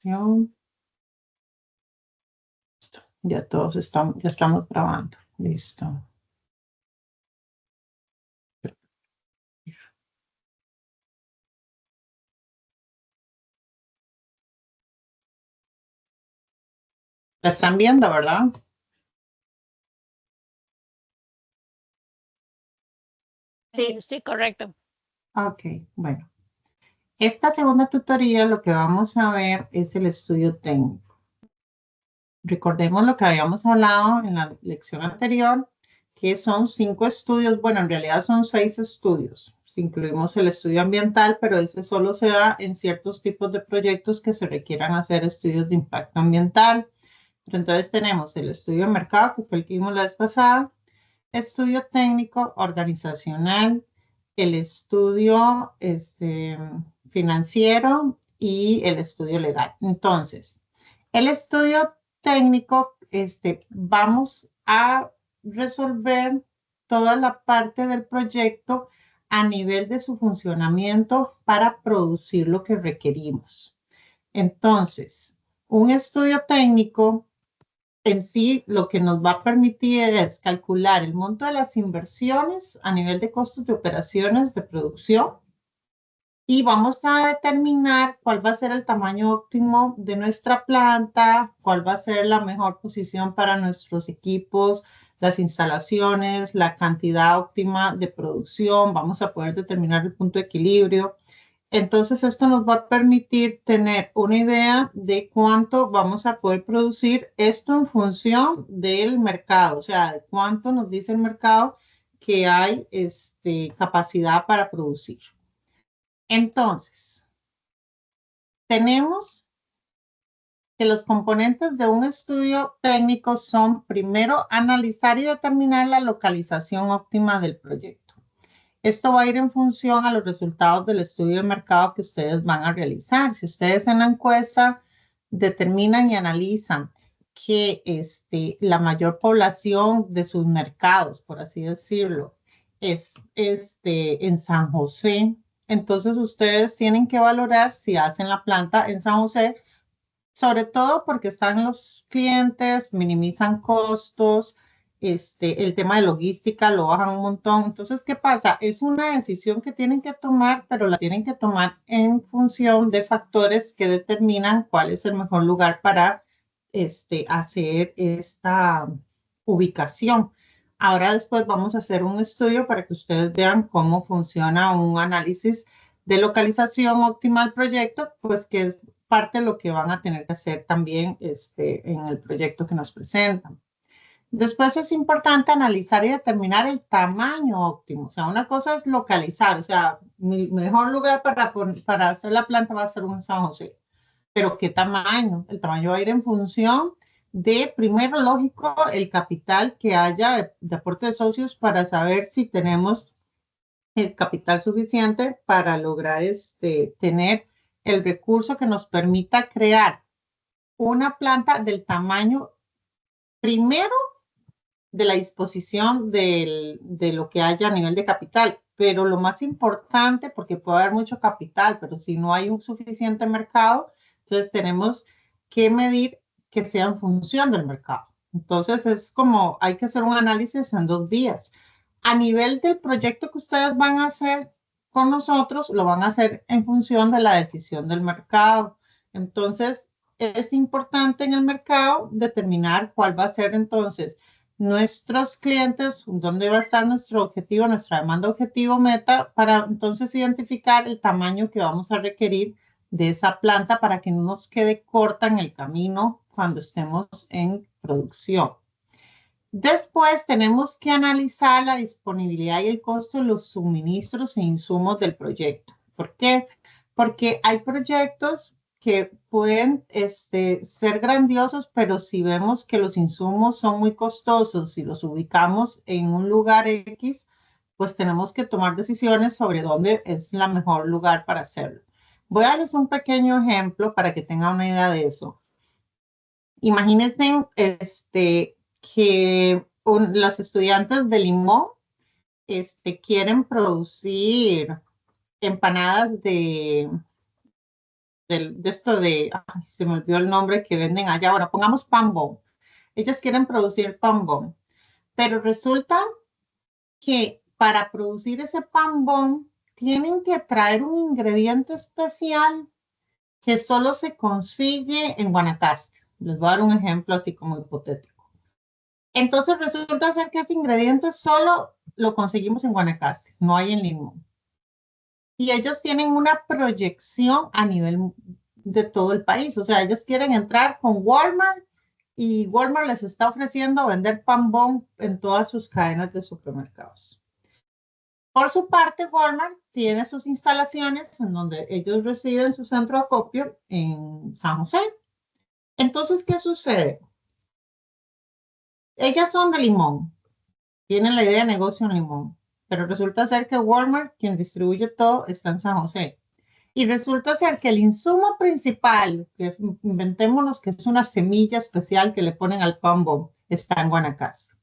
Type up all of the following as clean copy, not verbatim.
Listo. Ya todos estamos, ya estamos grabando. Listo. La están viendo, ¿verdad? Sí, sí, correcto. Ok, bueno. Esta segunda tutoría lo que vamos a ver es el estudio técnico. Recordemos lo que habíamos hablado en la lección anterior, que son 5 estudios, bueno, en realidad son 6 estudios, si incluimos el estudio ambiental, pero ese solo se da en ciertos tipos de proyectos que se requieran hacer estudios de impacto ambiental. Pero entonces tenemos el estudio de mercado, que fue el que vimos la vez pasada, estudio técnico organizacional, el estudio financiero y el estudio legal. Entonces, el estudio técnico, vamos a resolver toda la parte del proyecto a nivel de su funcionamiento para producir lo que requerimos. Entonces, un estudio técnico en sí lo que nos va a permitir es calcular el monto de las inversiones a nivel de costos de operaciones de producción y vamos a determinar cuál va a ser el tamaño óptimo de nuestra planta, cuál va a ser la mejor posición para nuestros equipos, las instalaciones, la cantidad óptima de producción, vamos a poder determinar el punto de equilibrio. Entonces, esto nos va a permitir tener una idea de cuánto vamos a poder producir esto en función del mercado, o sea, de cuánto nos dice el mercado que hay capacidad para producir. Entonces, tenemos que los componentes de un estudio técnico son, primero, analizar y determinar la localización óptima del proyecto. Esto va a ir en función a los resultados del estudio de mercado que ustedes van a realizar. Si ustedes en la encuesta determinan y analizan que la mayor población de sus mercados, por así decirlo, es en San José, entonces ustedes tienen que valorar si hacen la planta en San José, sobre todo porque están los clientes, minimizan costos, el tema de logística lo bajan un montón. Entonces, ¿qué pasa? Es una decisión que tienen que tomar, pero la tienen que tomar en función de factores que determinan cuál es el mejor lugar para hacer esta ubicación. Ahora después vamos a hacer un estudio para que ustedes vean cómo funciona un análisis de localización óptima del proyecto, pues que es parte de lo que van a tener que hacer también en el proyecto que nos presentan. Después es importante analizar y determinar el tamaño óptimo. O sea, una cosa es localizar, o sea, mi mejor lugar para hacer la planta va a ser un San José. Pero ¿qué tamaño? El tamaño va a ir en función de, primero, lógico, el capital que haya de aporte de socios para saber si tenemos el capital suficiente para lograr tener el recurso que nos permita crear una planta del tamaño, primero, de la disposición de lo que haya a nivel de capital, pero lo más importante, porque puede haber mucho capital, pero si no hay un suficiente mercado, entonces tenemos que medir que sea en función del mercado. Entonces es como hay que hacer un análisis en 2 vías. A nivel del proyecto que ustedes van a hacer con nosotros, lo van a hacer en función de la decisión del mercado. Entonces, es importante en el mercado determinar cuál va a ser entonces nuestros clientes, dónde va a estar nuestro objetivo, nuestra demanda objetivo meta, para entonces identificar el tamaño que vamos a requerir de esa planta para que no nos quede corta en el camino cuando estemos en producción. Después tenemos que analizar la disponibilidad y el costo de los suministros e insumos del proyecto. ¿Por qué? Porque hay proyectos que pueden ser grandiosos, pero si vemos que los insumos son muy costosos y los ubicamos en un lugar X, pues tenemos que tomar decisiones sobre dónde es el mejor lugar para hacerlo. Voy a darles un pequeño ejemplo para que tengan una idea de eso. Imagínense que las estudiantes de Limón quieren producir empanadas de esto de, ay, se me olvidó el nombre que venden allá. Bueno, pongamos pan bon. Ellas quieren producir pan bon, pero resulta que para producir ese pan bon tienen que traer un ingrediente especial que solo se consigue en Guanacaste. Les voy a dar un ejemplo así como hipotético. Entonces resulta ser que ese ingrediente solo lo conseguimos en Guanacaste, no hay en Limón. Y ellos tienen una proyección a nivel de todo el país. O sea, ellos quieren entrar con Walmart y Walmart les está ofreciendo vender pan bon en todas sus cadenas de supermercados. Por su parte, Walmart tiene sus instalaciones en donde ellos reciben su centro de acopio en San José. Entonces, ¿qué sucede? Ellas son de Limón, tienen la idea de negocio en Limón, pero resulta ser que Walmart, quien distribuye todo, está en San José. Y resulta ser que el insumo principal, que inventémonos que es una semilla especial que le ponen al pan bon, está en Guanacaste.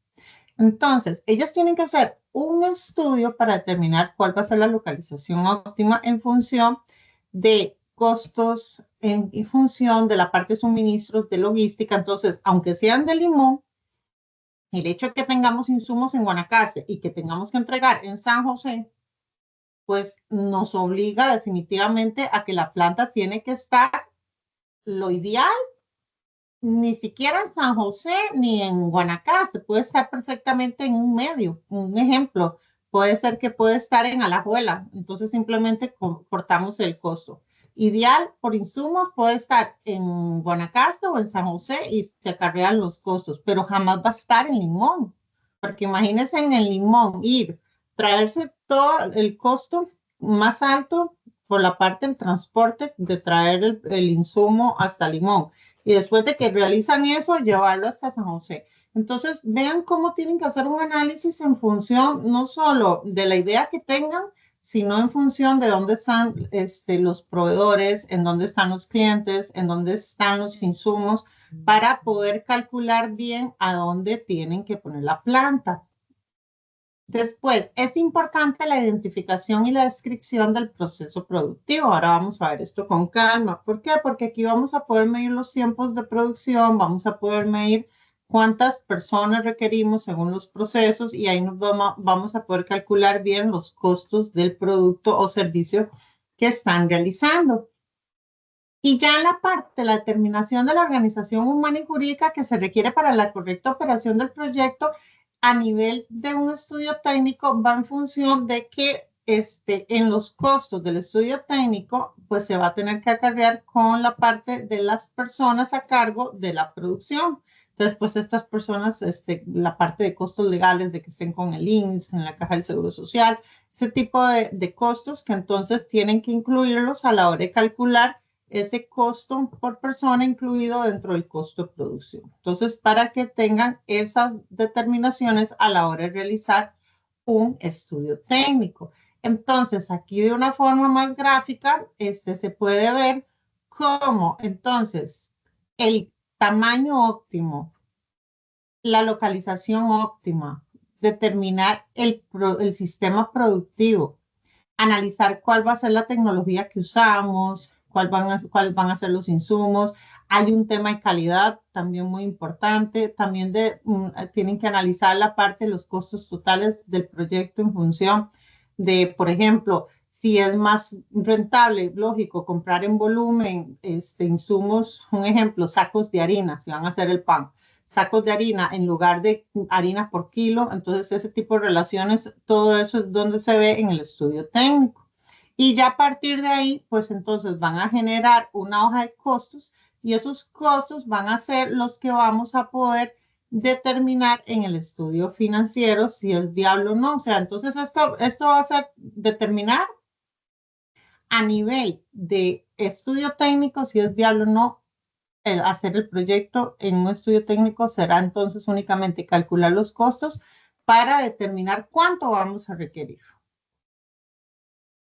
Entonces, ellos tienen que hacer un estudio para determinar cuál va a ser la localización óptima en función de costos, en función de la parte de suministros, de logística. Entonces, aunque sean de Limón, el hecho de que tengamos insumos en Guanacaste y que tengamos que entregar en San José, pues nos obliga definitivamente a que la planta tiene que estar lo ideal, ni siquiera en San José ni en Guanacaste, puede estar perfectamente en un medio. Un ejemplo, puede ser que puede estar en Alajuela, entonces simplemente cortamos el costo. Ideal por insumos puede estar en Guanacaste o en San José y se acarrean los costos, pero jamás va a estar en Limón, porque imagínense en el Limón ir, traerse todo el costo más alto por la parte del transporte de traer el insumo hasta Limón y después de que realizan eso, llevarlo hasta San José. Entonces, vean cómo tienen que hacer un análisis en función no solo de la idea que tengan, sino en función de dónde están los proveedores, en dónde están los clientes, en dónde están los insumos, para poder calcular bien a dónde tienen que poner la planta. Después, es importante la identificación y la descripción del proceso productivo. Ahora vamos a ver esto con calma. ¿Por qué? Porque aquí vamos a poder medir los tiempos de producción, vamos a poder medir cuántas personas requerimos según los procesos y ahí vamos a poder calcular bien los costos del producto o servicio que están realizando. Y ya en la parte de la determinación de la organización humana y jurídica que se requiere para la correcta operación del proyecto, a nivel de un estudio técnico va en función de que en los costos del estudio técnico, pues se va a tener que acarrear con la parte de las personas a cargo de la producción. Entonces, pues estas personas, la parte de costos legales, de que estén con el INSS, en la Caja del Seguro Social, ese tipo de costos que entonces tienen que incluirlos a la hora de calcular ese costo por persona incluido dentro del costo de producción. Entonces, para que tengan esas determinaciones a la hora de realizar un estudio técnico. Entonces, aquí de una forma más gráfica, se puede ver cómo, entonces, el tamaño óptimo, la localización óptima, determinar el sistema productivo, analizar cuál va a ser la tecnología que usamos, cuáles van a ser los insumos. Hay un tema de calidad también muy importante. También tienen que analizar la parte de los costos totales del proyecto en función de, por ejemplo, si es más rentable, lógico, comprar en volumen insumos, un ejemplo, sacos de harina, si van a hacer el pan, sacos de harina en lugar de harina por kilo. Entonces, ese tipo de relaciones, todo eso es donde se ve en el estudio técnico. Y ya a partir de ahí, pues entonces van a generar una hoja de costos y esos costos van a ser los que vamos a poder determinar en el estudio financiero si es viable o no. O sea, entonces esto va a ser determinar a nivel de estudio técnico si es viable o no hacer el proyecto. En un estudio técnico será entonces únicamente calcular los costos para determinar cuánto vamos a requerir.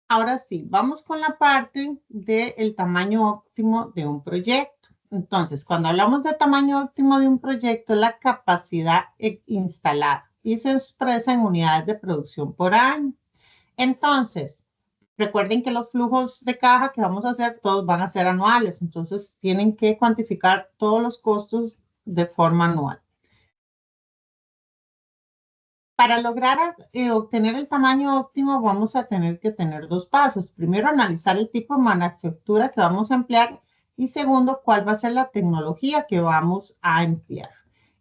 Ahora sí, vamos con la parte del tamaño óptimo de un proyecto. Entonces, cuando hablamos de tamaño óptimo de un proyecto, es la capacidad instalada y se expresa en unidades de producción por año. Entonces, Recuerden que los flujos de caja que vamos a hacer, todos van a ser anuales, entonces tienen que cuantificar todos los costos de forma anual. Para lograr obtener el tamaño óptimo, vamos a tener que tener dos pasos. Primero, analizar el tipo de manufactura que vamos a emplear y segundo, cuál va a ser la tecnología que vamos a emplear.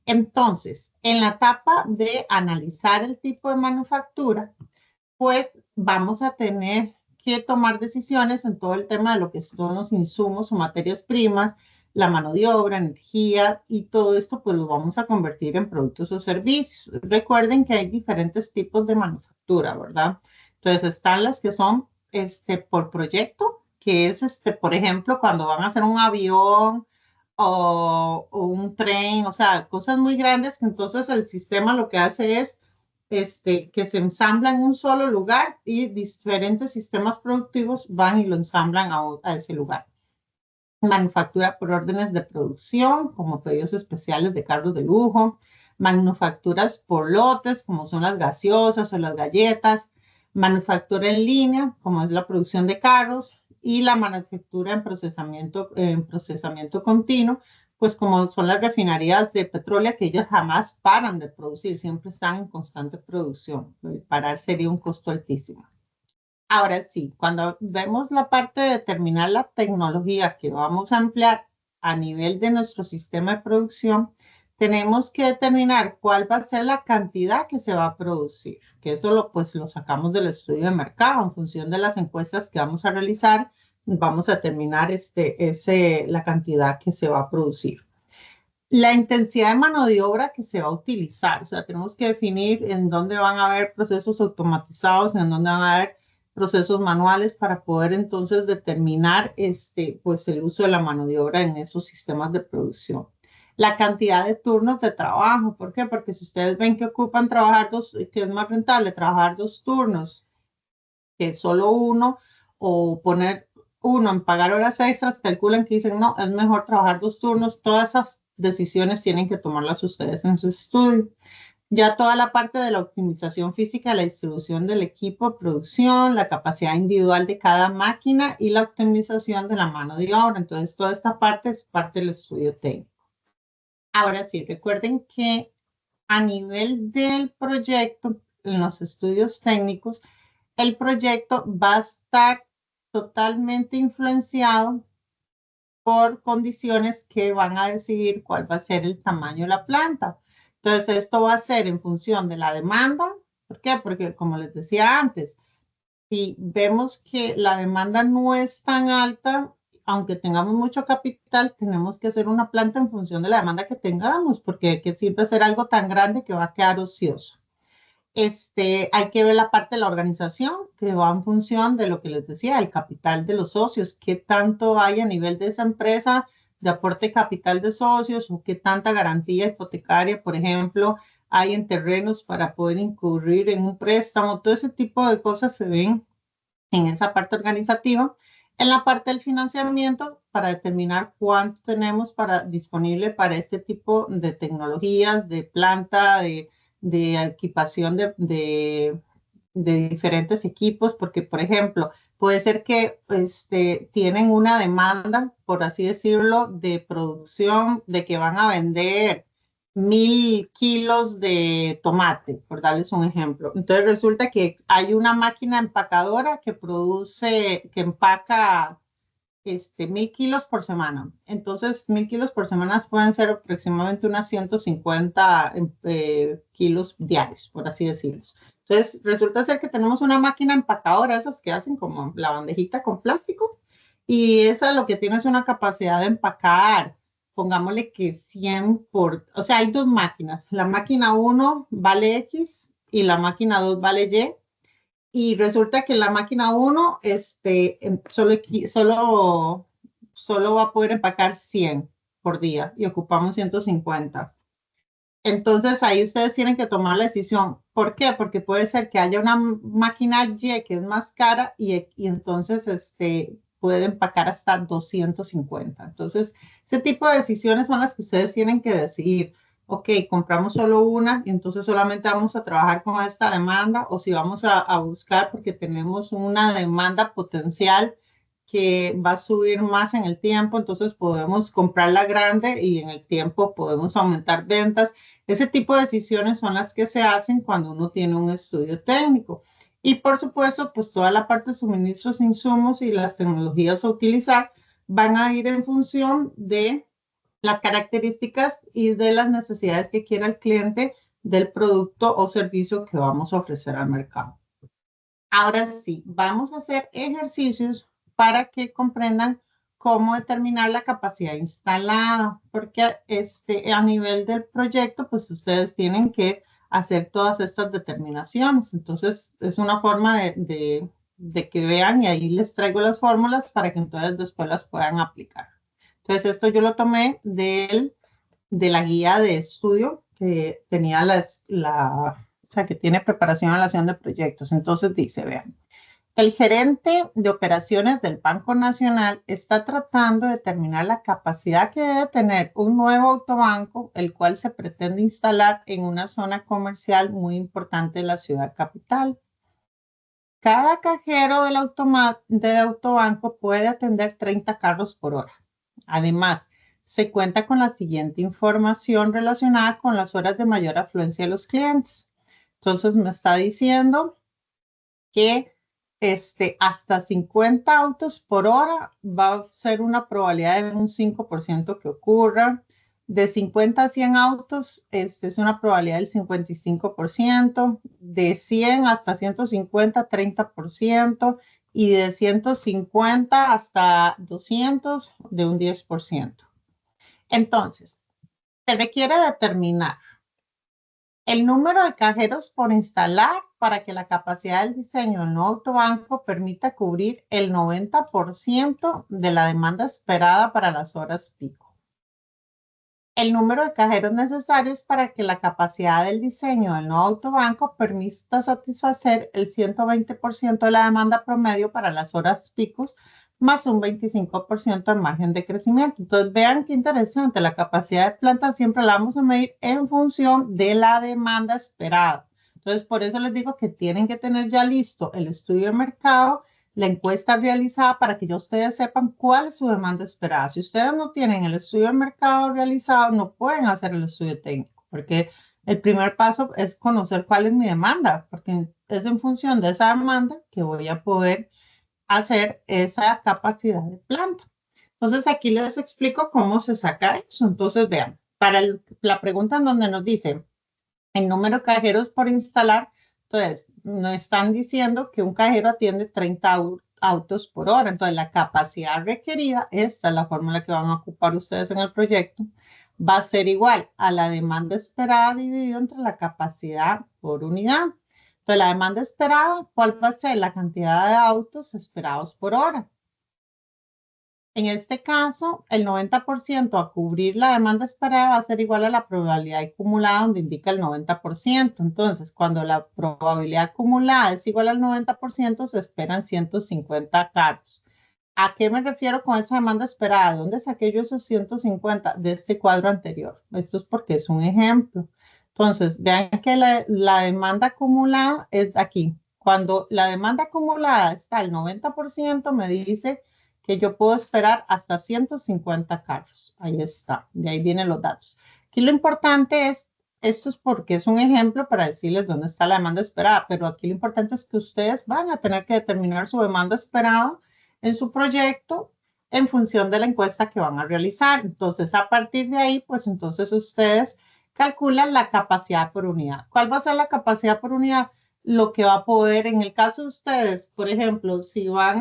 Entonces, en la etapa de analizar el tipo de manufactura, pues vamos a tener que tomar decisiones en todo el tema de lo que son los insumos o materias primas, la mano de obra, energía y todo esto pues lo vamos a convertir en productos o servicios. Recuerden que hay diferentes tipos de manufactura, ¿verdad? Entonces están las que son por proyecto, que es por ejemplo, cuando van a hacer un avión o un tren, o sea, cosas muy grandes que entonces el sistema lo que hace es que se ensambla en un solo lugar y diferentes sistemas productivos van y lo ensamblan a ese lugar. Manufactura por órdenes de producción, como pedidos especiales de carros de lujo, manufacturas por lotes, como son las gaseosas o las galletas, manufactura en línea, como es la producción de carros, y la manufactura en procesamiento continuo, pues como son las refinerías de petróleo, que ellas jamás paran de producir, siempre están en constante producción. Parar sería un costo altísimo. Ahora sí, cuando vemos la parte de determinar la tecnología que vamos a emplear a nivel de nuestro sistema de producción, tenemos que determinar cuál va a ser la cantidad que se va a producir, que eso pues lo sacamos del estudio de mercado en función de las encuestas que vamos a realizar, vamos a determinar la cantidad que se va a producir. La intensidad de mano de obra que se va a utilizar, o sea, tenemos que definir en dónde van a haber procesos automatizados, en dónde van a haber procesos manuales para poder entonces determinar pues el uso de la mano de obra en esos sistemas de producción. La cantidad de turnos de trabajo, ¿por qué? Porque si ustedes ven que ocupan trabajar que es más rentable trabajar 2 turnos que solo uno, o poner uno en pagar horas extras, calculan que dicen, no, es mejor trabajar 2 turnos. Todas esas decisiones tienen que tomarlas ustedes en su estudio. Ya toda la parte de la optimización física, la distribución del equipo de producción, la capacidad individual de cada máquina y la optimización de la mano de obra. Entonces, toda esta parte es parte del estudio técnico. Ahora sí, recuerden que a nivel del proyecto, en los estudios técnicos, el proyecto va a estar totalmente influenciado por condiciones que van a decidir cuál va a ser el tamaño de la planta. Entonces, esto va a ser en función de la demanda. ¿Por qué? Porque, como les decía antes, si vemos que la demanda no es tan alta, aunque tengamos mucho capital, tenemos que hacer una planta en función de la demanda que tengamos, porque ¿qué sirve hacer algo tan grande que va a quedar ocioso? Hay que ver la parte de la organización que va en función de lo que les decía, el capital de los socios, qué tanto hay a nivel de esa empresa de aporte capital de socios o qué tanta garantía hipotecaria, por ejemplo, hay en terrenos para poder incurrir en un préstamo. Todo ese tipo de cosas se ven en esa parte organizativa. En la parte del financiamiento, para determinar cuánto tenemos disponible para este tipo de tecnologías, de planta, de equipación de diferentes equipos, porque, por ejemplo, puede ser que tienen una demanda, por así decirlo, de producción, de que van a vender 1,000 kilos de tomate, por darles un ejemplo. Entonces resulta que hay una máquina empacadora que que empaca 1,000 kilos por semana. Entonces, 1,000 kilos por semana pueden ser aproximadamente unas 150 kilos diarios, por así decirlo. Entonces, resulta ser que tenemos una máquina empacadora, esas que hacen como la bandejita con plástico, y esa lo que tiene es una capacidad de empacar, pongámosle que 100 o sea, hay dos máquinas. La máquina 1 vale X y la máquina 2 vale Y. Y resulta que la máquina 1 solo va a poder empacar 100 por día y ocupamos 150. Entonces ahí ustedes tienen que tomar la decisión. ¿Por qué? Porque puede ser que haya una máquina Y que es más cara y entonces puede empacar hasta 250. Entonces, ese tipo de decisiones son las que ustedes tienen que decidir. ok, compramos solo una y entonces solamente vamos a trabajar con esta demanda, o si vamos a buscar porque tenemos una demanda potencial que va a subir más en el tiempo, entonces podemos comprar la grande y en el tiempo podemos aumentar ventas. Ese tipo de decisiones son las que se hacen cuando uno tiene un estudio técnico. Y por supuesto, pues toda la parte de suministros, insumos y las tecnologías a utilizar van a ir en función de las características y de las necesidades que quiera el cliente del producto o servicio que vamos a ofrecer al mercado. Ahora sí, vamos a hacer ejercicios para que comprendan cómo determinar la capacidad instalada, porque a nivel del proyecto, pues ustedes tienen que hacer todas estas determinaciones. Entonces, es una forma de que vean y ahí les traigo las fórmulas para que entonces después las puedan aplicar. Entonces, esto yo lo tomé de la guía de estudio que tenía o sea, que tiene preparación a la acción de proyectos. Entonces dice, vean, el gerente de operaciones del Banco Nacional está tratando de determinar la capacidad que debe tener un nuevo autobanco, el cual se pretende instalar en una zona comercial muy importante de la ciudad capital. Cada cajero del autobanco puede atender 30 carros por hora. Además, se cuenta con la siguiente información relacionada con las horas de mayor afluencia de los clientes. Entonces, me está diciendo que hasta 50 autos por hora va a ser una probabilidad de un 5% que ocurra. De 50 a 100 autos, es una probabilidad del 55%. De 100 hasta 150, 30%. Y de 150 hasta 200, de un 10%. Entonces, se requiere determinar el número de cajeros por instalar para que la capacidad del diseño del nuevo autobanco permita cubrir el 90% de la demanda esperada para las horas pico. El número de cajeros necesarios para que la capacidad del diseño del nuevo autobanco permita satisfacer el 120% de la demanda promedio para las horas picos, más un 25% de margen de crecimiento. Entonces, vean qué interesante, la capacidad de planta siempre la vamos a medir en función de la demanda esperada. Entonces, por eso les digo que tienen que tener ya listo el estudio de mercado, la encuesta realizada para que ya ustedes sepan cuál es su demanda esperada. Si ustedes no tienen el estudio de mercado realizado, no pueden hacer el estudio técnico, porque el primer paso es conocer cuál es mi demanda, porque es en función de esa demanda que voy a poder hacer esa capacidad de planta. Entonces, aquí les explico cómo se saca eso. Entonces, vean, para la pregunta en donde nos dice el número de cajeros por instalar, entonces, nos están diciendo que un cajero atiende 30 autos por hora. Entonces, la capacidad requerida, esta es la fórmula que van a ocupar ustedes en el proyecto, va a ser igual a la demanda esperada dividido entre la capacidad por unidad. Entonces, la demanda esperada, ¿cuál va a ser? La cantidad de autos esperados por hora. En este caso, el 90% a cubrir la demanda esperada va a ser igual a la probabilidad acumulada, donde indica el 90%. Entonces, cuando la probabilidad acumulada es igual al 90%, se esperan 150 carros. ¿A qué me refiero con esa demanda esperada? ¿De dónde saqué yo esos 150? De este cuadro anterior. Esto es porque es un ejemplo. Entonces, vean que la demanda acumulada es aquí. Cuando la demanda acumulada está al 90%, me dice que yo puedo esperar hasta 150 carros. Ahí está, de ahí vienen los datos. Aquí lo importante es, esto es porque es un ejemplo para decirles dónde está la demanda esperada, pero aquí lo importante es que ustedes van a tener que determinar su demanda esperada en su proyecto en función de la encuesta que van a realizar. Entonces, a partir de ahí, pues entonces ustedes calculan la capacidad por unidad. ¿Cuál va a ser la capacidad por unidad? Lo que va a poder, en el caso de ustedes, por ejemplo, si van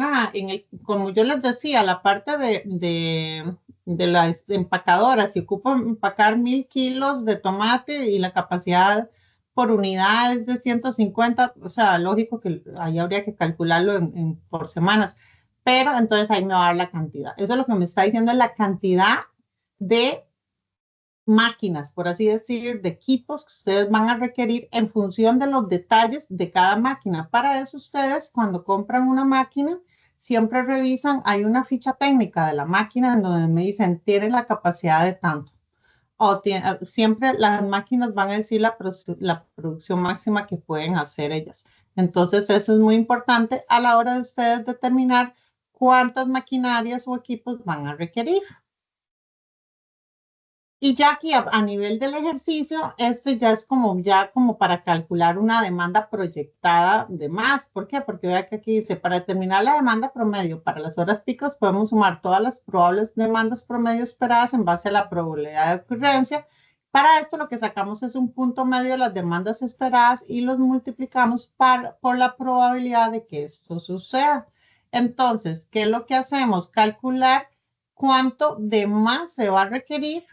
como yo les decía, la parte de la empacadora, si ocupo empacar 1000 kilos de tomate y la capacidad por unidad es de 150, o sea, lógico que ahí habría que calcularlo por semanas, pero entonces ahí me va a dar la cantidad. Eso es lo que me está diciendo, es la cantidad de máquinas, por así decir, de equipos que ustedes van a requerir en función de los detalles de cada máquina. Para eso ustedes cuando compran una máquina, siempre revisan, hay una ficha técnica de la máquina en donde me dicen, tiene la capacidad de tanto. siempre las máquinas van a decir la producción máxima que pueden hacer ellas. Entonces, eso es muy importante a la hora de ustedes determinar cuántas maquinarias o equipos van a requerir. Y ya aquí a nivel del ejercicio, este ya es como para calcular una demanda proyectada de más. ¿Por qué? Porque vea que aquí dice, para determinar la demanda promedio para las horas picos, podemos sumar todas las probables demandas promedio esperadas en base a la probabilidad de ocurrencia. Para esto lo que sacamos es un punto medio de las demandas esperadas y los multiplicamos por la probabilidad de que esto suceda. Entonces, ¿qué es lo que hacemos? Calcular cuánto de más se va a requerir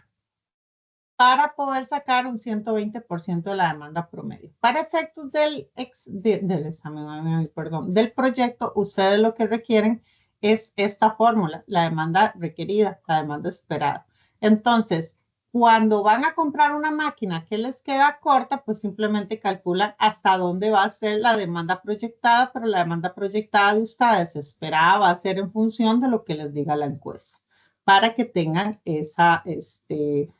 para poder sacar un 120% de la demanda promedio. Para efectos del examen, perdón, del proyecto, ustedes lo que requieren es esta fórmula, la demanda requerida, la demanda esperada. Entonces, cuando van a comprar una máquina que les queda corta, pues simplemente calculan hasta dónde va a ser la demanda proyectada, pero la demanda proyectada de ustedes esperada va a ser en función de lo que les diga la encuesta, para que tengan ese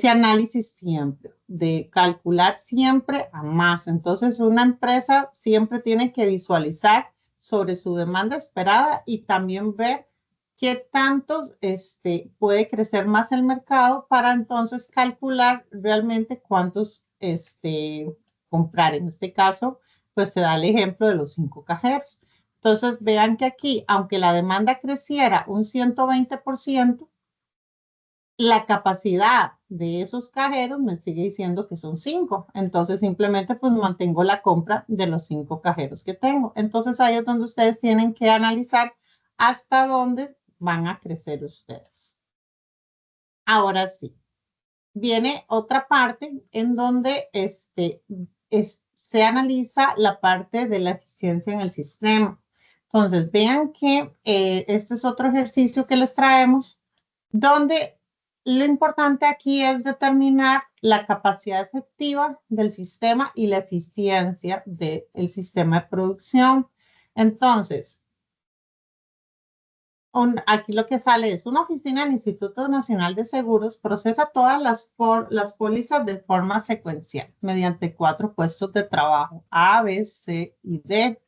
análisis siempre, de calcular siempre a más. Entonces, una empresa siempre tiene que visualizar sobre su demanda esperada y también ver qué tantos puede crecer más el mercado para entonces calcular realmente cuántos comprar. En este caso, pues se da el ejemplo de los 5 cajeros. Entonces, vean que aquí, aunque la demanda creciera un 120%, la capacidad de esos cajeros me sigue diciendo que son 5. Entonces, simplemente pues mantengo la compra de los 5 cajeros que tengo. Entonces, ahí es donde ustedes tienen que analizar hasta dónde van a crecer ustedes. Ahora sí, viene otra parte en donde se analiza la parte de la eficiencia en el sistema. Entonces, vean que este es otro ejercicio que les traemos, donde lo importante aquí es determinar la capacidad efectiva del sistema y la eficiencia del sistema de producción. Entonces, aquí lo que sale es una oficina del Instituto Nacional de Seguros procesa todas las pólizas de forma secuencial mediante 4 puestos de trabajo, A, B, C y D.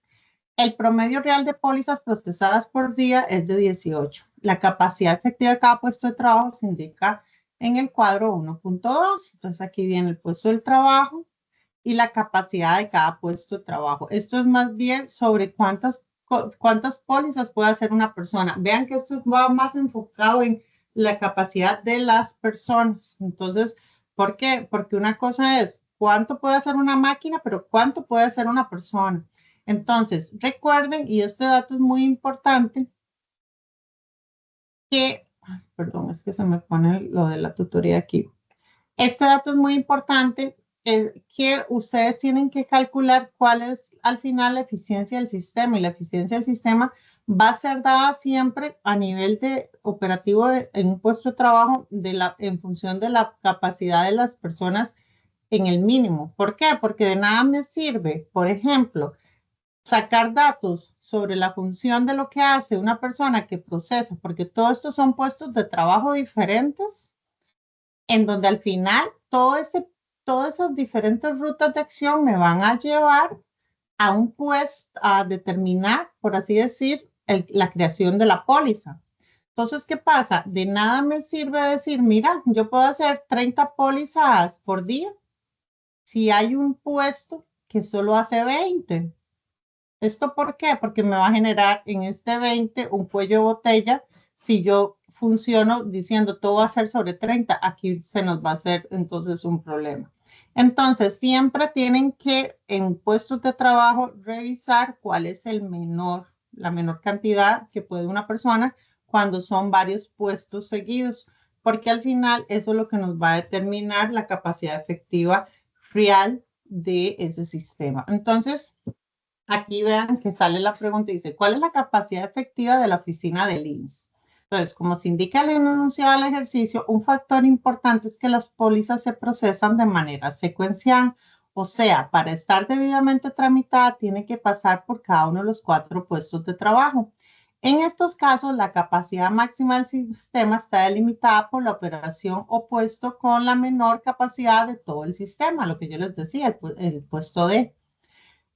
El promedio real de pólizas procesadas por día es de 18. La capacidad efectiva de cada puesto de trabajo se indica en el cuadro 1.2. Entonces aquí viene el puesto de trabajo y la capacidad de cada puesto de trabajo. Esto es más bien sobre cuántas pólizas puede hacer una persona. Vean que esto va más enfocado en la capacidad de las personas. Entonces, ¿por qué? Porque una cosa es cuánto puede hacer una máquina, pero cuánto puede hacer una persona. Entonces, recuerden, y este dato es muy importante, perdón, es que se me pone lo de la tutoría aquí. Este dato es muy importante, que ustedes tienen que calcular cuál es al final la eficiencia del sistema, y la eficiencia del sistema va a ser dada siempre a nivel de operativo en un puesto de trabajo en función de la capacidad de las personas en el mínimo. ¿Por qué? Porque de nada me sirve, por ejemplo, sacar datos sobre la función de lo que hace una persona que procesa, porque todos estos son puestos de trabajo diferentes, en donde al final todas esas diferentes rutas de acción me van a llevar a un puesto, a determinar, por así decir, la creación de la póliza. Entonces, ¿qué pasa? De nada me sirve decir, mira, yo puedo hacer 30 pólizas por día si hay un puesto que solo hace 20. ¿Esto por qué? Porque me va a generar en este 20 un cuello de botella. Si yo funciono diciendo todo va a ser sobre 30, aquí se nos va a hacer entonces un problema. Entonces, siempre tienen que en puestos de trabajo revisar cuál es la menor cantidad que puede una persona cuando son varios puestos seguidos, porque al final eso es lo que nos va a determinar la capacidad efectiva real de ese sistema. Entonces, aquí vean que sale la pregunta y dice, ¿cuál es la capacidad efectiva de la oficina del INS? Entonces, como se indica en el enunciado del ejercicio, un factor importante es que las pólizas se procesan de manera secuencial. O sea, para estar debidamente tramitada, tiene que pasar por cada uno de los 4 puestos de trabajo. En estos casos, la capacidad máxima del sistema está delimitada por la operación opuesto con la menor capacidad de todo el sistema, lo que yo les decía, el puesto D.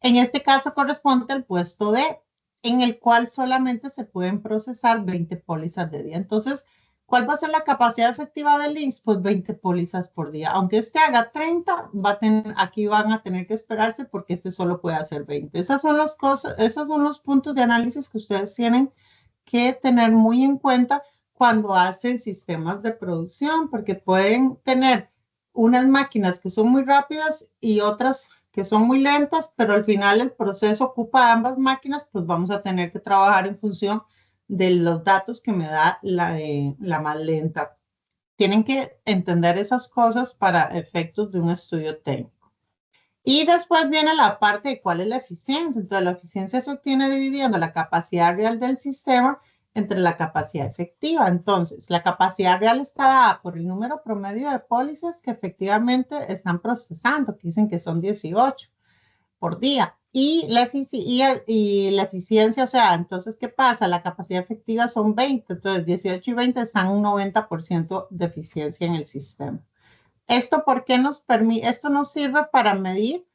En este caso corresponde al puesto D, en el cual solamente se pueden procesar 20 pólizas de día. Entonces, ¿cuál va a ser la capacidad efectiva del INSS? Pues 20 pólizas por día. Aunque este haga 30, aquí van a tener que esperarse porque este solo puede hacer 20. Esas son las cosas, esos son los puntos de análisis que ustedes tienen que tener muy en cuenta cuando hacen sistemas de producción, porque pueden tener unas máquinas que son muy rápidas y otras que son muy lentas, pero al final el proceso ocupa ambas máquinas, pues vamos a tener que trabajar en función de los datos que me da la más lenta. Tienen que entender esas cosas para efectos de un estudio técnico. Y después viene la parte de cuál es la eficiencia. Entonces, la eficiencia se obtiene dividiendo la capacidad real del sistema entre la capacidad efectiva. Entonces, la capacidad real está dada por el número promedio de pólizas que efectivamente están procesando, que dicen que son 18 por día. Y la eficiencia, o sea, entonces, ¿qué pasa? La capacidad efectiva son 20, entonces 18 y 20 están un 90% de eficiencia en el sistema. ¿Esto por qué nos permite? Esto nos sirve para medir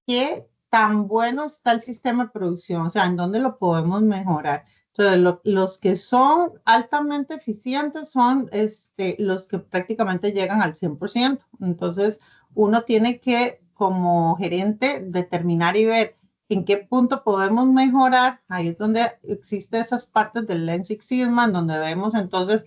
qué tan bueno está el sistema de producción, o sea, en dónde lo podemos mejorar. Entonces, los que son altamente eficientes son los que prácticamente llegan al 100%. Entonces, uno tiene que, como gerente, determinar y ver en qué punto podemos mejorar. Ahí es donde existen esas partes del Lean Six Sigma, donde vemos entonces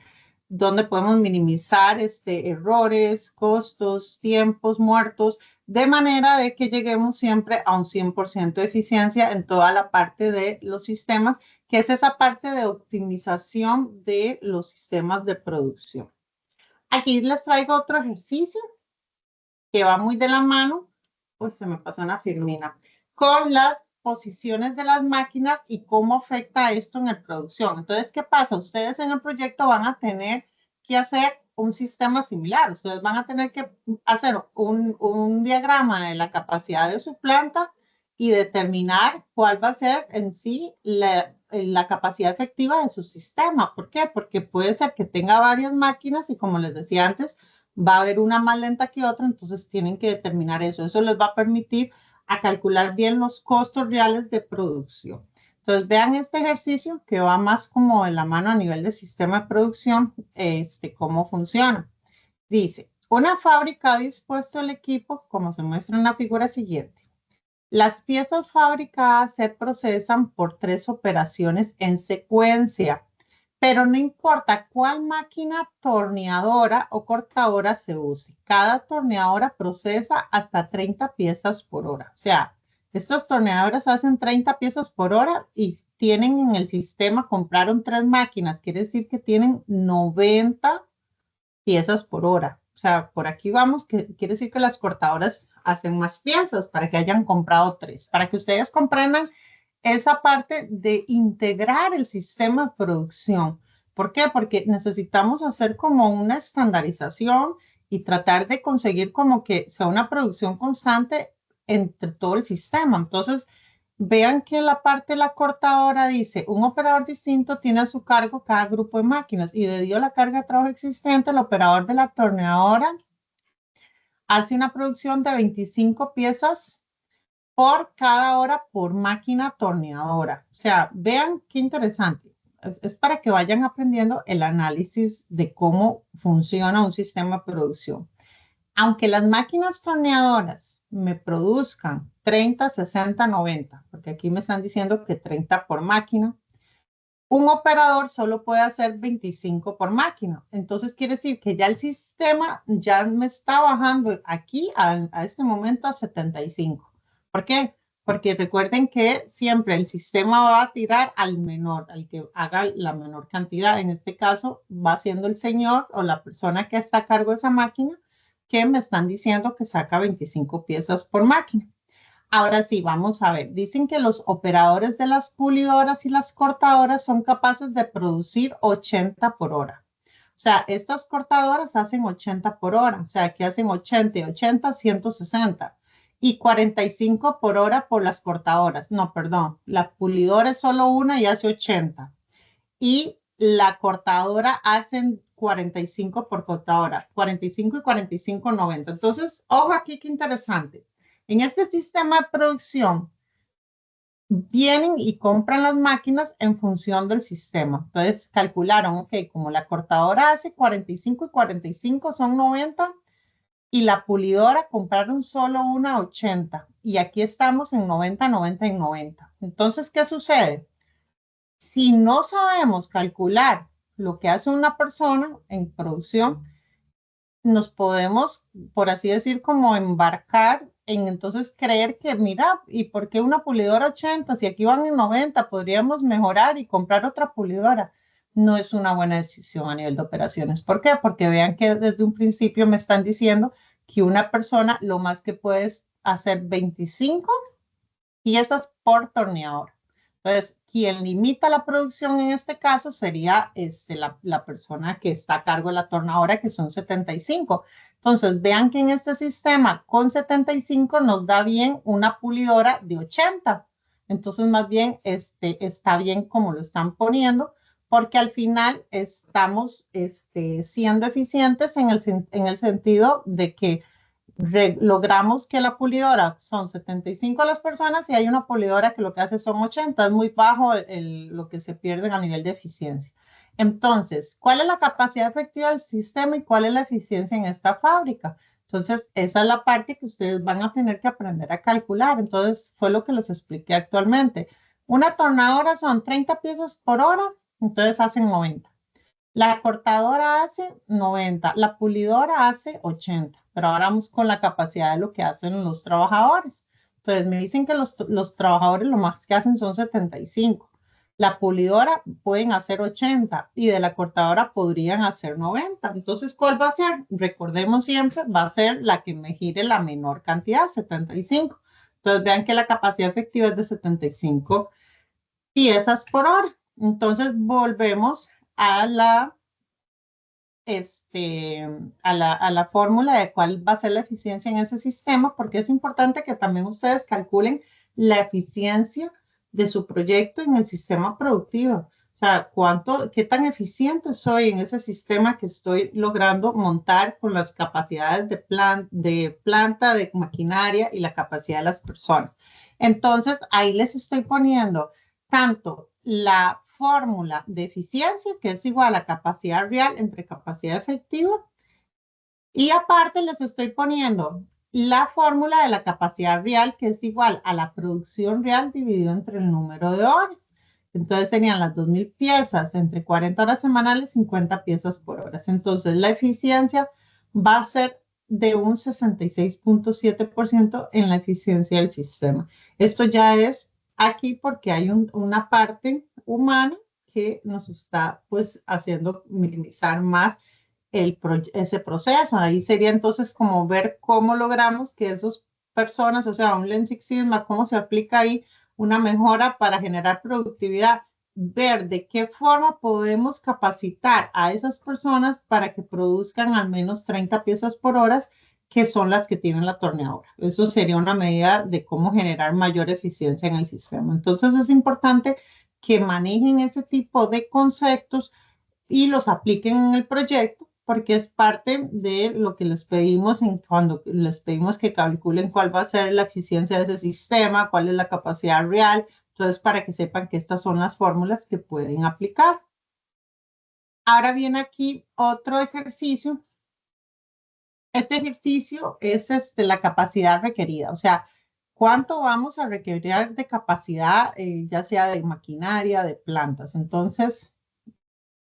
dónde podemos minimizar errores, costos, tiempos muertos, de manera de que lleguemos siempre a un 100% de eficiencia en toda la parte de los sistemas, que es esa parte de optimización de los sistemas de producción. Aquí les traigo otro ejercicio que va muy de la mano, pues se me pasó una firmina, con las posiciones de las máquinas y cómo afecta esto en la producción. Entonces, ¿qué pasa? Ustedes en el proyecto van a tener que hacer un sistema similar. Ustedes van a tener que hacer un diagrama de la capacidad de su planta y determinar cuál va a ser en sí la capacidad efectiva de su sistema. ¿Por qué? Porque puede ser que tenga varias máquinas y, como les decía antes, va a haber una más lenta que otra, entonces tienen que determinar eso. Eso les va a permitir a calcular bien los costos reales de producción. Entonces, vean este ejercicio que va más como de la mano a nivel del sistema de producción, cómo funciona. Dice, una fábrica ha dispuesto el equipo, como se muestra en la figura siguiente. Las piezas fabricadas se procesan por 3 operaciones en secuencia, pero no importa cuál máquina torneadora o cortadora se use. Cada torneadora procesa hasta 30 piezas por hora. O sea, estas torneadoras hacen 30 piezas por hora y tienen en el sistema, compraron 3 máquinas, quiere decir que tienen 90 piezas por hora. O sea, por aquí vamos, que quiere decir que las cortadoras hacen más piezas para que hayan comprado 3. Para que ustedes comprendan esa parte de integrar el sistema de producción. ¿Por qué? Porque necesitamos hacer como una estandarización y tratar de conseguir como que sea una producción constante entre todo el sistema. Entonces, vean que la parte de la cortadora dice, un operador distinto tiene a su cargo cada grupo de máquinas y debido a la carga de trabajo existente, el operador de la torneadora hace una producción de 25 piezas por cada hora por máquina torneadora. O sea, vean qué interesante. Es para que vayan aprendiendo el análisis de cómo funciona un sistema de producción. Aunque las máquinas torneadoras me produzcan 30, 60, 90, porque aquí me están diciendo que 30 por máquina, un operador solo puede hacer 25 por máquina. Entonces quiere decir que ya el sistema ya me está bajando aquí a este momento a 75. ¿Por qué? Porque recuerden que siempre el sistema va a tirar al menor, al que haga la menor cantidad. En este caso va siendo el señor o la persona que está a cargo de esa máquina que me están diciendo que saca 25 piezas por máquina. Ahora sí, vamos a ver. Dicen que los operadores de las pulidoras y las cortadoras son capaces de producir 80 por hora. O sea, estas cortadoras hacen 80 por hora. O sea, que hacen 80 y 80, 160. Y 45 por hora por las cortadoras. No, perdón. La pulidora es solo una y hace 80. y la cortadora hacen 45 por cortadora, 45 y 45, 90. Entonces, ojo aquí, qué interesante. En este sistema de producción, vienen y compran las máquinas en función del sistema. Entonces, calcularon, ok, como la cortadora hace 45 y 45 son 90, y la pulidora compraron solo una 80. Y aquí estamos en 90, 90 y 90. Entonces, ¿qué sucede? Si no sabemos calcular lo que hace una persona en producción, nos podemos, por así decir, como embarcar en entonces creer que, mira, ¿y por qué una pulidora 80? Si aquí van en 90, podríamos mejorar y comprar otra pulidora. No es una buena decisión a nivel de operaciones. ¿Por qué? Porque vean que desde un principio me están diciendo que una persona lo más que puedes hacer 25 piezas por torneador. Entonces, quien limita la producción en este caso sería la persona que está a cargo de la tornadora, que son 75. Entonces, vean que en este sistema con 75 nos da bien una pulidora de 80. Entonces, más bien está bien como lo están poniendo, porque al final estamos siendo eficientes en el sentido de que logramos que la pulidora son 75 las personas y hay una pulidora que lo que hace son 80. Es muy bajo lo que se pierde a nivel de eficiencia. Entonces, ¿cuál es la capacidad efectiva del sistema y cuál es la eficiencia en esta fábrica? Entonces, esa es la parte que ustedes van a tener que aprender a calcular. Entonces, fue lo que les expliqué actualmente. Una tornadora son 30 piezas por hora, entonces hacen 90. La cortadora hace 90, la pulidora hace 80, pero ahora vamos con la capacidad de lo que hacen los trabajadores. Entonces me dicen que los trabajadores lo más que hacen son 75. La pulidora pueden hacer 80 y de la cortadora podrían hacer 90. Entonces, ¿cuál va a ser? Recordemos siempre, va a ser la que me gire la menor cantidad, 75. Entonces vean que la capacidad efectiva es de 75 piezas por hora. Entonces volvemos a la fórmula de cuál va a ser la eficiencia en ese sistema, porque es importante que también ustedes calculen la eficiencia de su proyecto en el sistema productivo. O sea, qué tan eficiente soy en ese sistema que estoy logrando montar con las capacidades de planta, de maquinaria y la capacidad de las personas. Entonces, ahí les estoy poniendo tanto la fórmula de eficiencia, que es igual a capacidad real entre capacidad efectiva, y aparte les estoy poniendo la fórmula de la capacidad real, que es igual a la producción real dividido entre el número de horas. Entonces serían las 2,000 piezas entre 40 horas semanales, 50 piezas por hora. Entonces la eficiencia va a ser de un 66.7% en la eficiencia del sistema. Esto ya es aquí porque hay una parte humana que nos está pues haciendo minimizar más ese proceso. Ahí sería entonces como ver cómo logramos que esas personas, o sea, un Lean Six Sigma, cómo se aplica ahí una mejora para generar productividad, ver de qué forma podemos capacitar a esas personas para que produzcan al menos 30 piezas por hora, que son las que tienen la torneadora. Eso sería una medida de cómo generar mayor eficiencia en el sistema. Entonces es importante que manejen ese tipo de conceptos y los apliquen en el proyecto, porque es parte de lo que les pedimos cuando les pedimos que calculen cuál va a ser la eficiencia de ese sistema, cuál es la capacidad real. Entonces, para que sepan que estas son las fórmulas que pueden aplicar. Ahora viene aquí otro ejercicio. Este ejercicio es la capacidad requerida, o sea, cuánto vamos a requerir de capacidad, ya sea de maquinaria, de plantas. Entonces,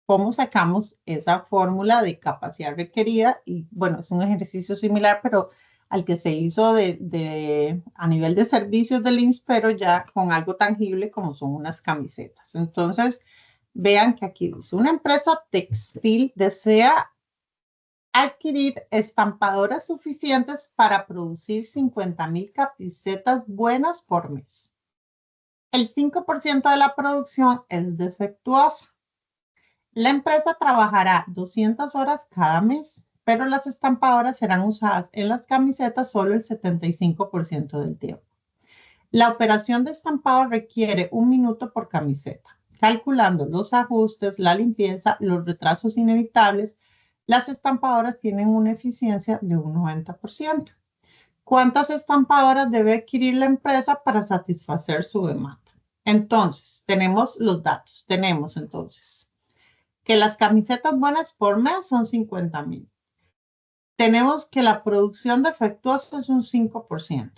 ¿cómo sacamos esa fórmula de capacidad requerida? Y bueno, es un ejercicio similar, pero al que se hizo a nivel de servicios del INS, pero ya con algo tangible como son unas camisetas. Entonces, vean que aquí dice, una empresa textil desea adquirir estampadoras suficientes para producir 50,000 camisetas buenas por mes. El 5% de la producción es defectuosa. La empresa trabajará 200 horas cada mes, pero las estampadoras serán usadas en las camisetas solo el 75% del tiempo. La operación de estampado requiere 1 minuto por camiseta. calculando los ajustes, la limpieza, los retrasos inevitables, las estampadoras tienen una eficiencia de un 90%. ¿Cuántas estampadoras debe adquirir la empresa para satisfacer su demanda? Entonces, tenemos los datos. Tenemos entonces que las camisetas buenas por mes son 50,000. Tenemos que la producción defectuosa es un 5%.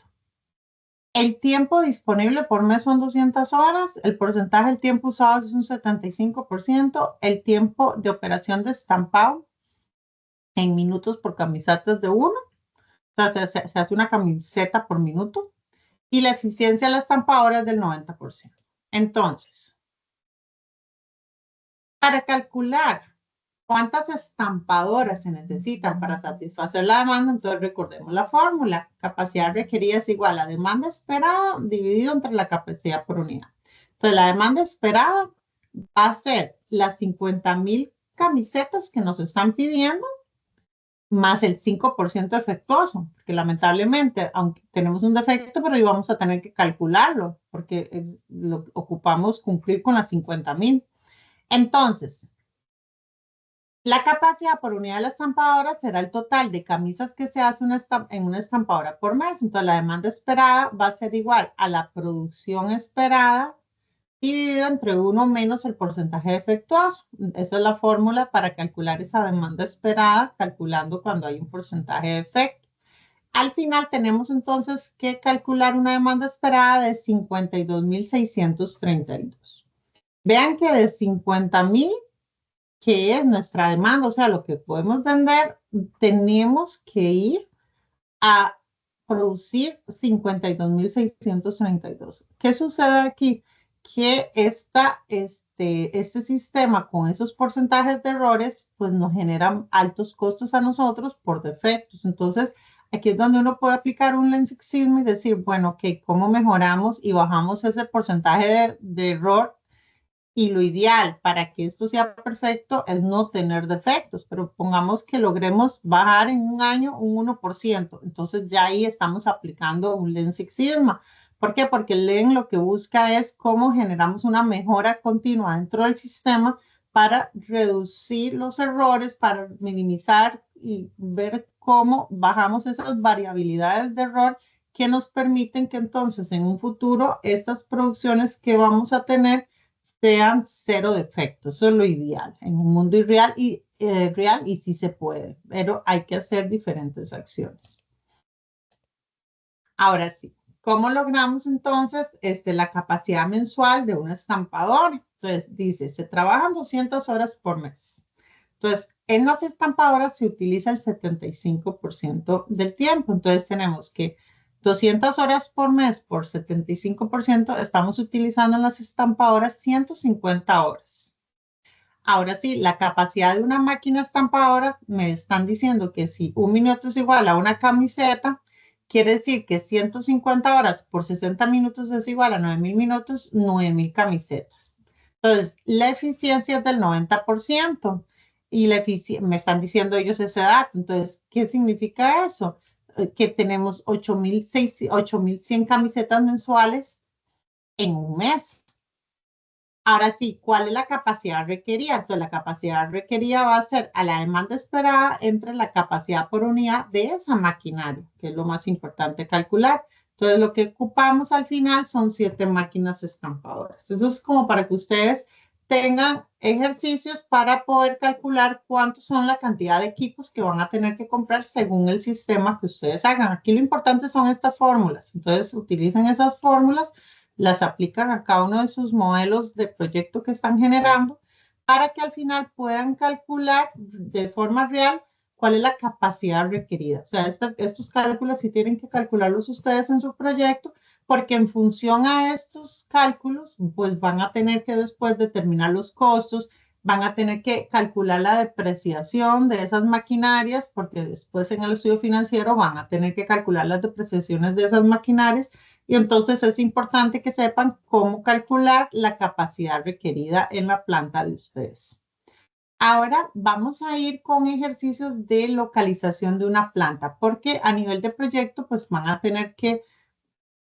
El tiempo disponible por mes son 200 horas. El porcentaje del tiempo usado es un 75%. El tiempo de operación de estampado en minutos por camisetas de uno. O sea, se hace una camiseta por minuto. Y la eficiencia de la estampadora es del 90%. Entonces, para calcular cuántas estampadoras se necesitan para satisfacer la demanda, entonces recordemos la fórmula. Capacidad requerida es igual a demanda esperada dividido entre la capacidad por unidad. Entonces, la demanda esperada va a ser las 50,000 camisetas que nos están pidiendo más el 5% defectuoso, porque lamentablemente, aunque tenemos un defecto, pero íbamos a tener que calcularlo, porque lo ocupamos cumplir con las 50,000. Entonces, la capacidad por unidad de la estampadora será el total de camisas que se hace en una estampadora por mes. Entonces, la demanda esperada va a ser igual a la producción esperada dividido entre 1 menos el porcentaje defectuoso. Esa es la fórmula para calcular esa demanda esperada, calculando cuando hay un porcentaje de defecto. Al final tenemos entonces que calcular una demanda esperada de 52,632. Vean que de 50,000, que es nuestra demanda, o sea, lo que podemos vender, tenemos que ir a producir 52,632. ¿Qué sucede aquí? Que este sistema con esos porcentajes de errores, pues nos generan altos costos a nosotros por defectos. Entonces, aquí es donde uno puede aplicar un Lean Six Sigma y decir, bueno, que ¿cómo mejoramos y bajamos ese porcentaje de error? Y lo ideal para que esto sea perfecto es no tener defectos, pero pongamos que logremos bajar en un año un 1%. Entonces ya ahí estamos aplicando un Lean Six Sigma. ¿Por qué? Porque el Lean lo que busca es cómo generamos una mejora continua dentro del sistema para reducir los errores, para minimizar y ver cómo bajamos esas variabilidades de error que nos permiten que entonces en un futuro estas producciones que vamos a tener sean cero defectos. Eso es lo ideal en un mundo irreal real y sí se puede, pero hay que hacer diferentes acciones. Ahora sí, ¿cómo logramos entonces la capacidad mensual de un estampador? Entonces dice, se trabajan 200 horas por mes. Entonces, en las estampadoras se utiliza el 75% del tiempo. Entonces tenemos que 200 horas por mes por 75%, estamos utilizando en las estampadoras 150 horas. Ahora sí, la capacidad de una máquina estampadora, me están diciendo que si un minuto es igual a una camiseta, quiere decir que 150 horas por 60 minutos es igual a 9,000 minutos, 9,000 camisetas. Entonces, la eficiencia es del 90% y me están diciendo ellos ese dato. Entonces, ¿qué significa eso? Que tenemos 8,100 camisetas mensuales en un mes. Ahora sí, ¿cuál es la capacidad requerida? Entonces, la capacidad requerida va a ser a la demanda esperada entre la capacidad por unidad de esa maquinaria, que es lo más importante calcular. Entonces, lo que ocupamos al final son 7 máquinas estampadoras. Eso es como para que ustedes tengan ejercicios para poder calcular cuántos son la cantidad de equipos que van a tener que comprar según el sistema que ustedes hagan. Aquí lo importante son estas fórmulas. Entonces, utilicen esas fórmulas, las aplican a cada uno de sus modelos de proyecto que están generando para que al final puedan calcular de forma real cuál es la capacidad requerida. O sea, estos cálculos sí tienen que calcularlos ustedes en su proyecto, porque en función a estos cálculos, pues van a tener que después determinar los costos, van a tener que calcular la depreciación de esas maquinarias, porque después en el estudio financiero van a tener que calcular las depreciaciones de esas maquinarias, y entonces es importante que sepan cómo calcular la capacidad requerida en la planta de ustedes. Ahora vamos a ir con ejercicios de localización de una planta, porque a nivel de proyecto, pues van a tener que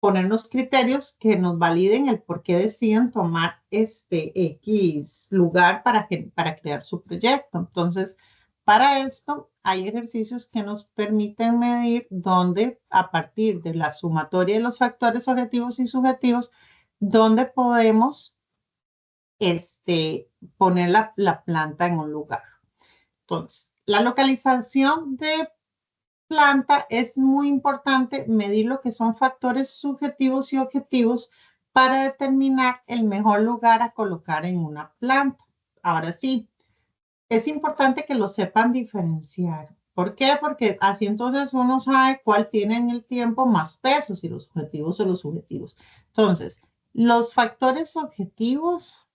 ponernos criterios que nos validen el por qué deciden tomar este X lugar para crear su proyecto. Entonces, para esto hay ejercicios que nos permiten medir dónde, a partir de la sumatoria de los factores objetivos y subjetivos, dónde podemos poner la planta en un lugar. Entonces, la localización de planta es muy importante medir lo que son factores subjetivos y objetivos para determinar el mejor lugar a colocar en una planta. Ahora sí, es importante que lo sepan diferenciar. ¿Por qué? Porque así entonces uno sabe cuál tiene en el tiempo más peso, si los objetivos o los subjetivos. Entonces, los factores objetivos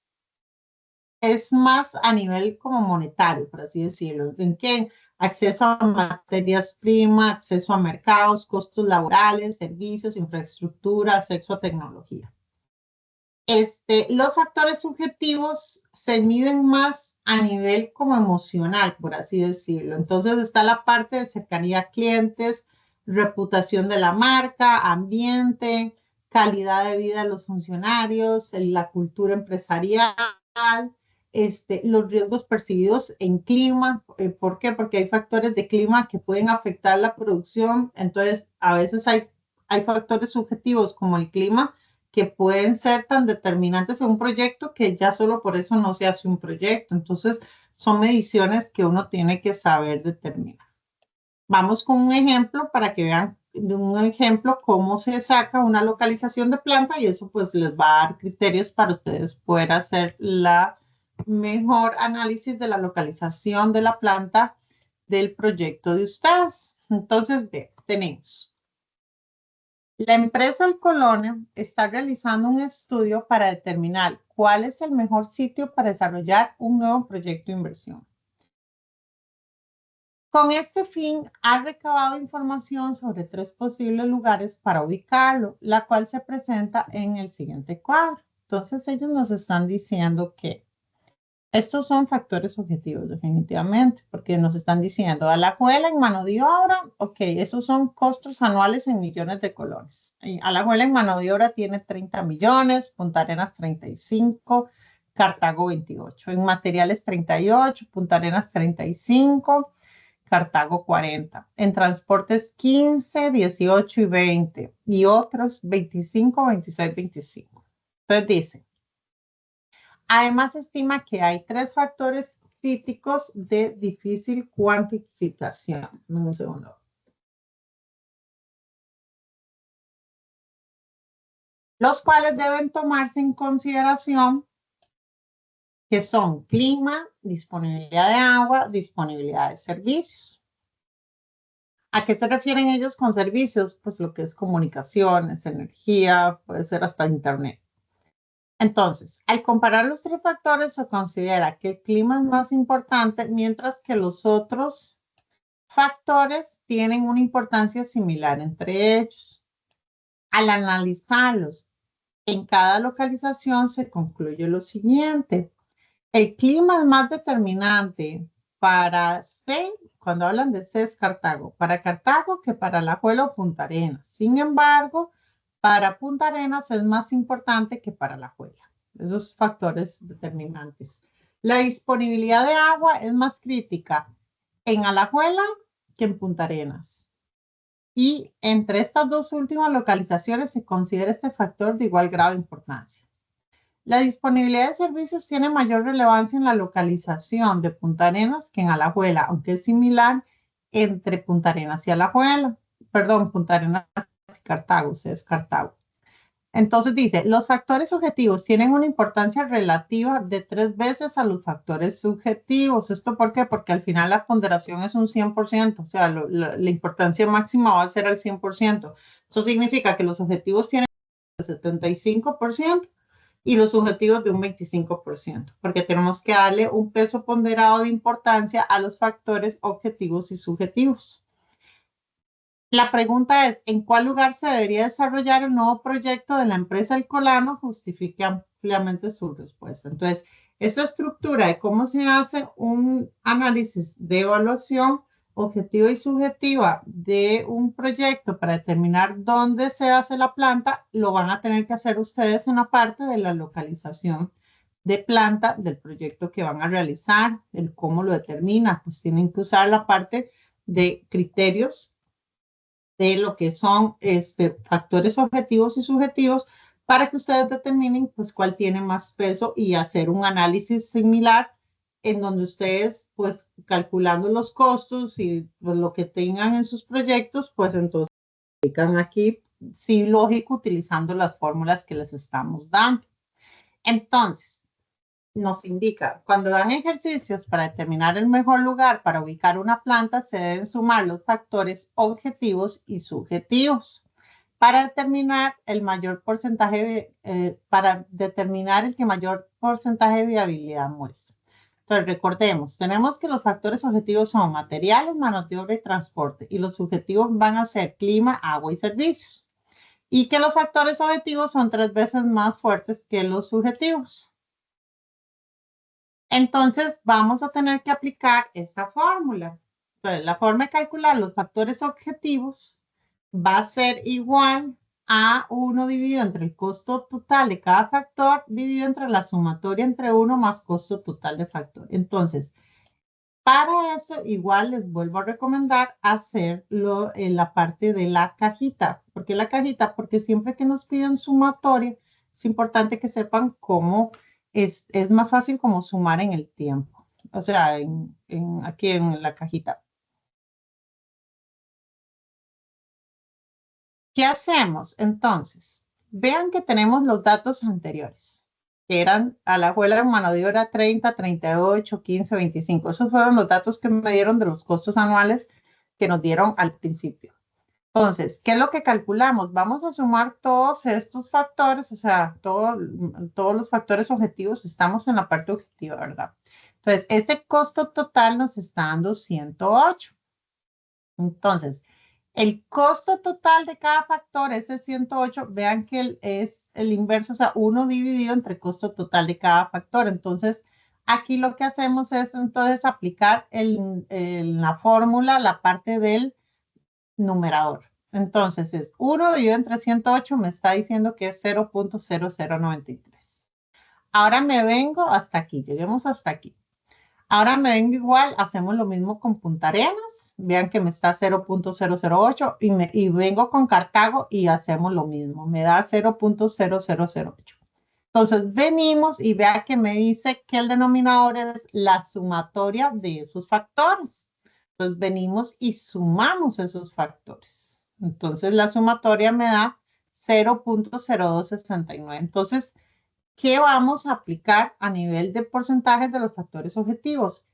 es más a nivel como monetario, por así decirlo, en que acceso a materias primas, acceso a mercados, costos laborales, servicios, infraestructura, acceso a tecnología. Los factores subjetivos se miden más a nivel como emocional, por así decirlo. Entonces está la parte de cercanía a clientes, reputación de la marca, ambiente, calidad de vida de los funcionarios, la cultura empresarial, los riesgos percibidos en clima. ¿Por qué? Porque hay factores de clima que pueden afectar la producción. Entonces, a veces hay factores subjetivos como el clima que pueden ser tan determinantes en un proyecto que ya solo por eso no se hace un proyecto. Entonces, son mediciones que uno tiene que saber determinar. Vamos con un ejemplo para que vean cómo se saca una localización de planta y eso pues les va a dar criterios para ustedes poder hacer la mejor análisis de la localización de la planta del proyecto de ustedes. Entonces, tenemos la empresa El Colonia está realizando un estudio para determinar cuál es el mejor sitio para desarrollar un nuevo proyecto de inversión. Con este fin, ha recabado información sobre 3 posibles lugares para ubicarlo, la cual se presenta en el siguiente cuadro. Entonces, ellos nos están diciendo que estos son factores objetivos, definitivamente, porque nos están diciendo Alajuela en mano de obra, ok, esos son costos anuales en millones de colones. Alajuela en mano de obra tiene 30 millones, Punta Arenas 35, Cartago 28, en materiales 38, Punta Arenas 35, Cartago 40, en transportes 15, 18 y 20, y otros 25, 26, 25. Entonces dice, además, estima que hay 3 factores críticos de difícil cuantificación. Un segundo. Los cuales deben tomarse en consideración, que son clima, disponibilidad de agua, disponibilidad de servicios. ¿A qué se refieren ellos con servicios? Pues lo que es comunicaciones, energía, puede ser hasta internet. Entonces, al comparar los 3 factores, se considera que el clima es más importante, mientras que los otros factores tienen una importancia similar entre ellos. Al analizarlos en cada localización, se concluye lo siguiente. El clima es más determinante para C, cuando hablan de C es Cartago, para Cartago que para Alajuela o Punta Arenas. Sin embargo, para Punta Arenas es más importante que para Alajuela. Esos factores determinantes. La disponibilidad de agua es más crítica en Alajuela que en Punta Arenas. Y entre estas 2 últimas localizaciones se considera este factor de igual grado de importancia. La disponibilidad de servicios tiene mayor relevancia en la localización de Punta Arenas que en Alajuela, aunque es similar entre Punta Arenas y Alajuela. Perdón, Punta Arenas y Cartago, es Cartago. Entonces dice, los factores objetivos tienen una importancia relativa de 3 veces a los factores subjetivos. ¿Esto por qué? Porque al final la ponderación es un 100%, o sea, la importancia máxima va a ser al 100%. Eso significa que los objetivos tienen el 75% y los subjetivos de un 25%, porque tenemos que darle un peso ponderado de importancia a los factores objetivos y subjetivos. La pregunta es, ¿en cuál lugar se debería desarrollar el nuevo proyecto de la empresa El Colano? Justifique ampliamente su respuesta. Entonces, esa estructura de cómo se hace un análisis de evaluación objetiva y subjetiva de un proyecto para determinar dónde se hace la planta, lo van a tener que hacer ustedes en la parte de la localización de planta del proyecto que van a realizar, el cómo lo determina, pues tienen que usar la parte de criterios de lo que son factores objetivos y subjetivos para que ustedes determinen pues cuál tiene más peso y hacer un análisis similar en donde ustedes pues calculando los costos y pues, lo que tengan en sus proyectos pues entonces aplican aquí sí lógico utilizando las fórmulas que les estamos dando. Entonces nos indica, cuando dan ejercicios para determinar el mejor lugar para ubicar una planta, se deben sumar los factores objetivos y subjetivos para determinar el mayor porcentaje, para determinar el que mayor porcentaje de viabilidad muestra. Entonces, recordemos, tenemos que los factores objetivos son materiales, mano de obra y transporte, y los subjetivos van a ser clima, agua y servicios. Y que los factores objetivos son 3 veces más fuertes que los subjetivos. Entonces, vamos a tener que aplicar esta fórmula. Entonces, la forma de calcular los factores objetivos va a ser igual a 1 dividido entre el costo total de cada factor dividido entre la sumatoria entre 1 más costo total de factor. Entonces, para eso, igual les vuelvo a recomendar hacerlo en la parte de la cajita. ¿Por qué la cajita? Porque siempre que nos piden sumatoria, es importante que sepan cómo es más fácil como sumar en el tiempo. O sea, aquí en la cajita. ¿Qué hacemos? Entonces, vean que tenemos los datos anteriores, que eran a la escuela de mano de obra 30, 38, 15, 25. Esos fueron los datos que me dieron de los costos anuales que nos dieron al principio. Entonces, ¿qué es lo que calculamos? Vamos a sumar todos estos factores, o sea, todos los factores objetivos, estamos en la parte objetiva, ¿verdad? Entonces, ese costo total nos está dando 108. Entonces, el costo total de cada factor, ese 108, vean que es el inverso, o sea, 1 dividido entre costo total de cada factor. Entonces, aquí lo que hacemos es entonces aplicar la fórmula, la parte del numerador. Entonces, es 1 dividido entre 108, me está diciendo que es 0.0093. Ahora me vengo hasta aquí, lleguemos hasta aquí. Ahora me vengo igual, hacemos lo mismo con Punta Arenas. Vean que me está 0.008 y vengo con Cartago y hacemos lo mismo. Me da 0.0008. Entonces venimos y vea que me dice que el denominador es la sumatoria de esos factores. Entonces venimos y sumamos esos factores. Entonces la sumatoria me da 0.0269. Entonces, ¿qué vamos a aplicar a nivel de porcentajes de los factores objetivos?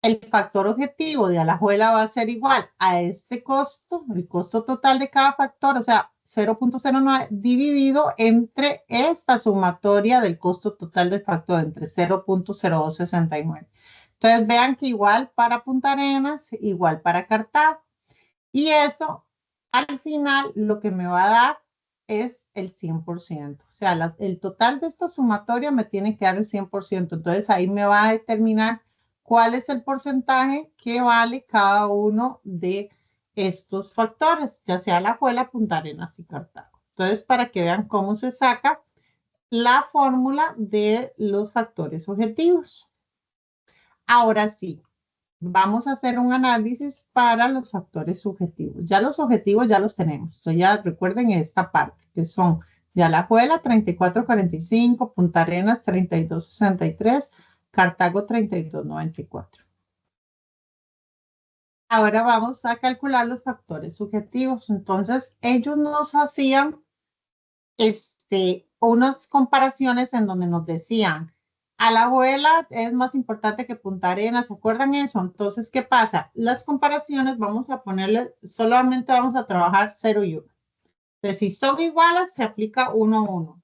El factor objetivo de Alajuela va a ser igual a este costo, el costo total de cada factor, o sea, 0.09 dividido entre esta sumatoria del costo total del factor, entre 0.0269. Entonces, vean que igual para Punta Arenas, igual para Cartago. Y eso, al final, lo que me va a dar es el 100%. O sea, el total de esta sumatoria me tiene que dar el 100%. Entonces, ahí me va a determinar cuál es el porcentaje que vale cada uno de estos factores, ya sea Alajuela, Punta Arenas y Cartago. Entonces, para que vean cómo se saca la fórmula de los factores objetivos. Ahora sí, vamos a hacer un análisis para los factores subjetivos. Ya los objetivos ya los tenemos. Entonces ya recuerden esta parte, que son de Alajuela 3445, Punta Arenas 3263, Cartago 3294. Ahora vamos a calcular los factores subjetivos. Entonces, ellos nos hacían unas comparaciones en donde nos decían, Alajuela es más importante que Punta Arenas, ¿se acuerdan eso? Entonces, ¿qué pasa? Las comparaciones vamos a ponerle, solamente vamos a trabajar 0 y 1. Entonces, si son iguales, se aplica 1, 1.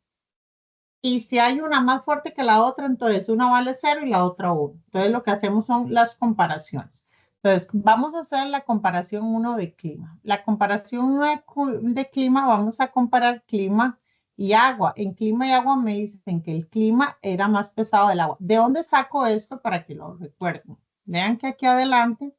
Y si hay una más fuerte que la otra, entonces una vale 0 y la otra 1. Entonces, lo que hacemos son las comparaciones. Entonces, vamos a hacer la comparación 1 de clima. La comparación 1 de clima, vamos a comparar clima y agua. En clima y agua me dicen que el clima era más pesado del agua. ¿De dónde saco esto para que lo recuerden? Vean que aquí adelante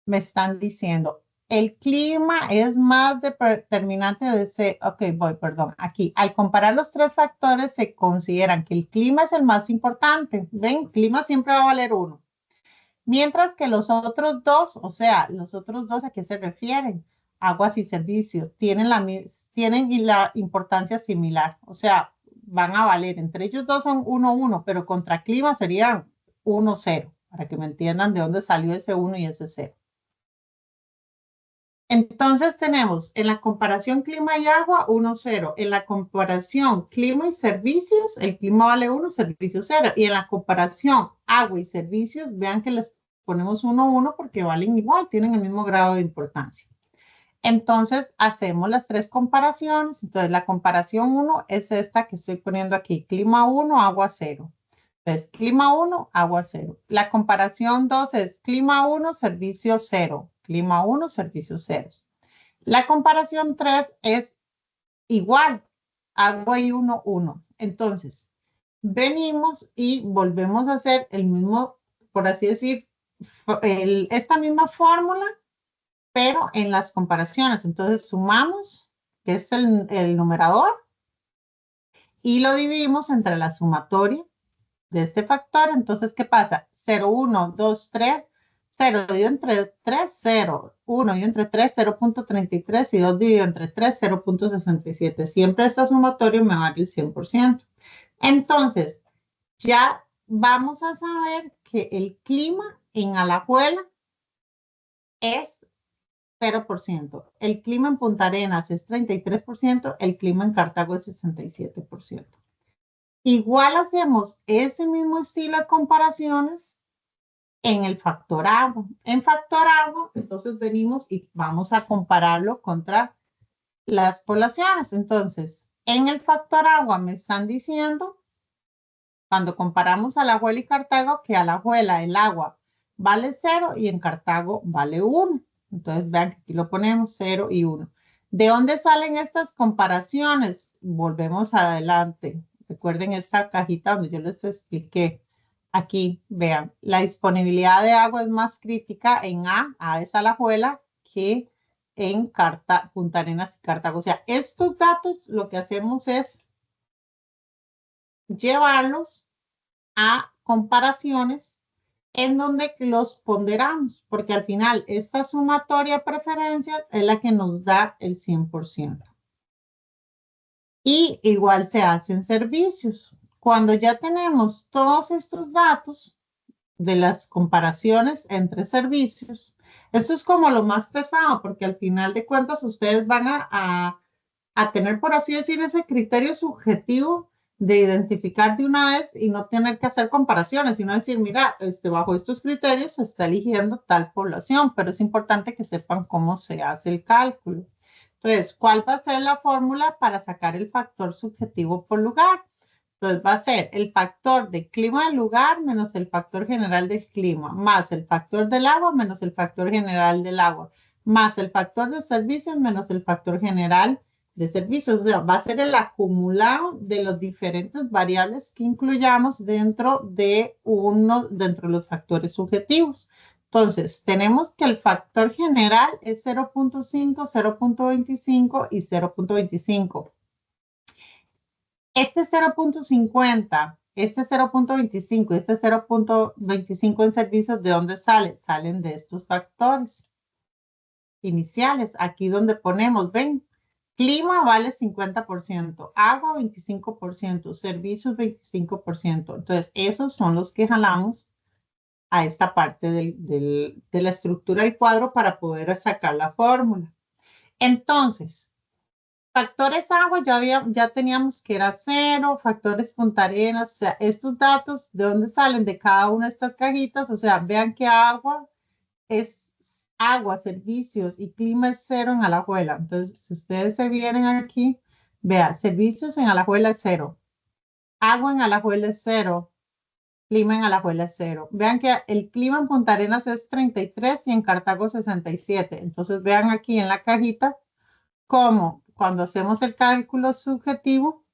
me están diciendo, el clima es más determinante de ese, ok, perdón, aquí, al comparar los tres factores se consideran que el clima es el más importante, ven, clima siempre va a valer 1, mientras que los otros dos, o sea, los otros dos, ¿a qué se refieren? Aguas y servicios, tienen y la importancia similar, o sea, van a valer, entre ellos dos son 1, pero contra clima serían 1, 0, para que me entiendan de dónde salió ese 1 y ese 0. Entonces tenemos en la comparación clima y agua 1, 0. En la comparación clima y servicios, el clima vale 1, servicios 0. Y en la comparación agua y servicios, vean que les ponemos 1, porque valen igual, tienen el mismo grado de importancia. Entonces hacemos las tres comparaciones. Entonces la comparación 1 es esta que estoy poniendo aquí, clima 1, agua 0. Entonces clima 1, agua 0. La comparación 2 es clima 1, servicio 0. Clima 1, servicio 0. La comparación 3 es igual, agua y 1. Entonces, venimos y volvemos a hacer el mismo, por así decir, esta misma fórmula, pero en las comparaciones. Entonces, sumamos, que es el numerador, y lo dividimos entre la sumatoria de este factor. Entonces, ¿qué pasa? 0, 1, 2, 3, 0 dividido entre 3, 0. 1 dividido entre 3, 0.33 y 2 dividido entre 3, 0.67. Siempre esta sumatoria me vale el 100%. Entonces, ya vamos a saber que el clima en Alajuela es 0%. El clima en Punta Arenas es 33%. El clima en Cartago es 67%. Igual hacemos ese mismo estilo de comparaciones en el factor agua. En factor agua, entonces venimos y vamos a compararlo contra las poblaciones. Entonces, en el factor agua me están diciendo, cuando comparamos Alajuela y Cartago, que Alajuela el agua vale 0 y en Cartago vale 1. Entonces, vean que aquí lo ponemos 0 y 1. ¿De dónde salen estas comparaciones? Volvemos adelante. Recuerden esta cajita donde yo les expliqué. Aquí, vean, la disponibilidad de agua es más crítica en A es Alajuela, que en Punta Arenas y Cartago. O sea, estos datos lo que hacemos es llevarlos a comparaciones en donde los ponderamos, porque al final esta sumatoria de preferencias es la que nos da el 100%. Y igual se hacen servicios. Cuando ya tenemos todos estos datos de las comparaciones entre servicios, esto es como lo más pesado, porque al final de cuentas ustedes van a tener, por así decir, ese criterio subjetivo de identificar de una vez y no tener que hacer comparaciones, sino decir, mira, bajo estos criterios se está eligiendo tal población, pero es importante que sepan cómo se hace el cálculo. Entonces, ¿cuál va a ser la fórmula para sacar el factor subjetivo por lugar? Entonces va a ser el factor de clima del lugar menos el factor general del clima, más el factor del agua menos el factor general del agua, más el factor de servicios menos el factor general de servicios. O sea, va a ser el acumulado de los diferentes variables que incluyamos dentro de los factores subjetivos. Entonces, tenemos que el factor general es 0.5, 0.25 y 0.25. Este 0.50, este 0.25 y este 0.25 en servicios, ¿de dónde sale? Salen de estos factores iniciales. Aquí donde ponemos, ven, clima vale 50%, agua 25%, servicios 25%. Entonces, esos son los que jalamos a esta parte de la estructura del cuadro para poder sacar la fórmula. Entonces, factores agua ya teníamos que era 0, factores Punta Arenas, o sea, estos datos, ¿de dónde salen? De cada una de estas cajitas, o sea, vean que agua es agua, servicios y clima es 0 en Alajuela. Entonces, si ustedes se vienen aquí, vean, servicios en Alajuela es 0, agua en Alajuela es 0, clima en Alajuela es 0. Vean que el clima en Punta Arenas es 33 y en Cartago 67. Entonces, vean aquí en la cajita cómo cuando hacemos el cálculo subjetivo,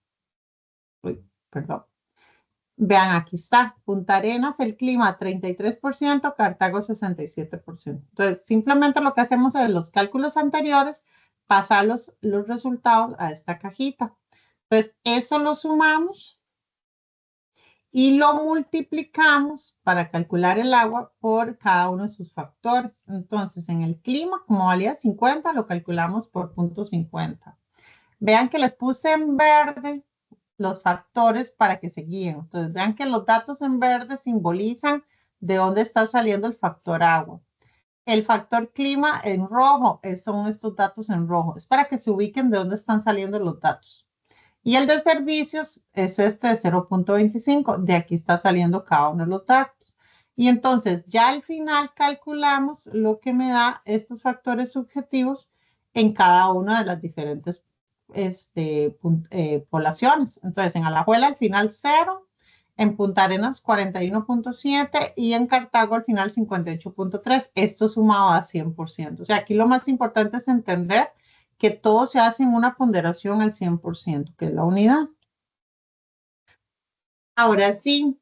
perdón, Vean, aquí está, Punta Arenas, el clima 33%, Cartago 67%. Entonces, simplemente lo que hacemos es los cálculos anteriores, pasar los resultados a esta cajita. Entonces, eso lo sumamos y lo multiplicamos para calcular el agua por cada uno de sus factores. Entonces, en el clima, como valía 50, lo calculamos por 0.50. Vean que les puse en verde los factores para que se guíen. Entonces, vean que los datos en verde simbolizan de dónde está saliendo el factor agua. El factor clima en rojo son estos datos en rojo. Es para que se ubiquen de dónde están saliendo los datos. Y el de servicios es este de 0.25. De aquí está saliendo cada uno de los datos. Y entonces ya al final calculamos lo que me da estos factores subjetivos en cada una de las diferentes poblaciones. Entonces en Alajuela al final 0, en Punta Arenas 41.7 y en Cartago al final 58.3. Esto sumado a 100%. O sea, aquí lo más importante es entender que todo se hace en una ponderación al 100%, que es la unidad. Ahora sí,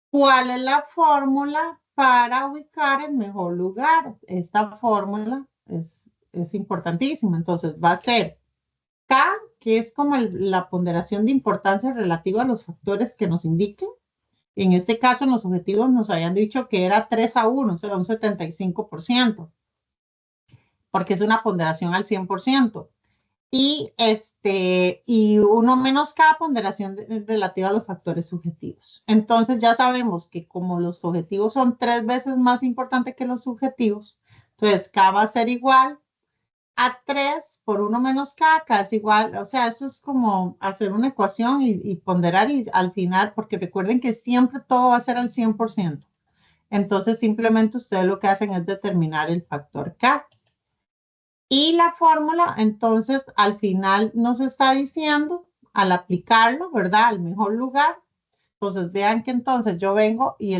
¿cuál es la fórmula para ubicar el mejor lugar? Esta fórmula es importantísima. Entonces va a ser K, que es como la ponderación de importancia relativa a los factores que nos indiquen. En este caso, en los objetivos nos habían dicho que era 3-1, o sea, un 75%, porque es una ponderación al 100%. Y uno menos cada ponderación relativa a los factores subjetivos. Entonces ya sabemos que como los objetivos son 3 veces más importantes que los subjetivos, entonces K va a ser igual a 3 por 1 menos K es igual, o sea, eso es como hacer una ecuación y ponderar y al final, porque recuerden que siempre todo va a ser al 100%. Entonces simplemente ustedes lo que hacen es determinar el factor K. Y la fórmula, entonces, al final nos está diciendo, al aplicarlo, ¿verdad? Al mejor lugar. Entonces, vean que entonces yo vengo y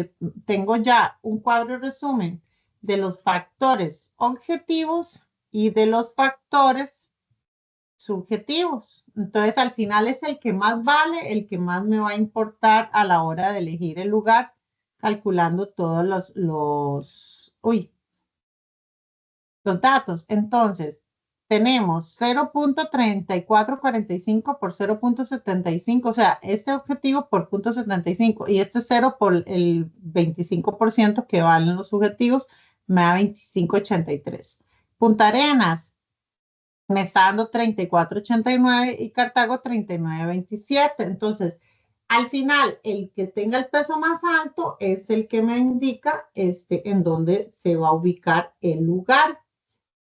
tengo ya un cuadro resumen de los factores objetivos y de los factores subjetivos. Entonces, al final es el que más vale, el que más me va a importar a la hora de elegir el lugar, calculando todos los datos. Entonces, tenemos 0.3445 por 0.75, o sea, este objetivo por 0.75 y este 0 por el 25% que valen los subjetivos, me da 25.83. Punta Arenas me está dando 34.89 y Cartago 39.27. Entonces, al final, el que tenga el peso más alto es el que me indica en dónde se va a ubicar el lugar,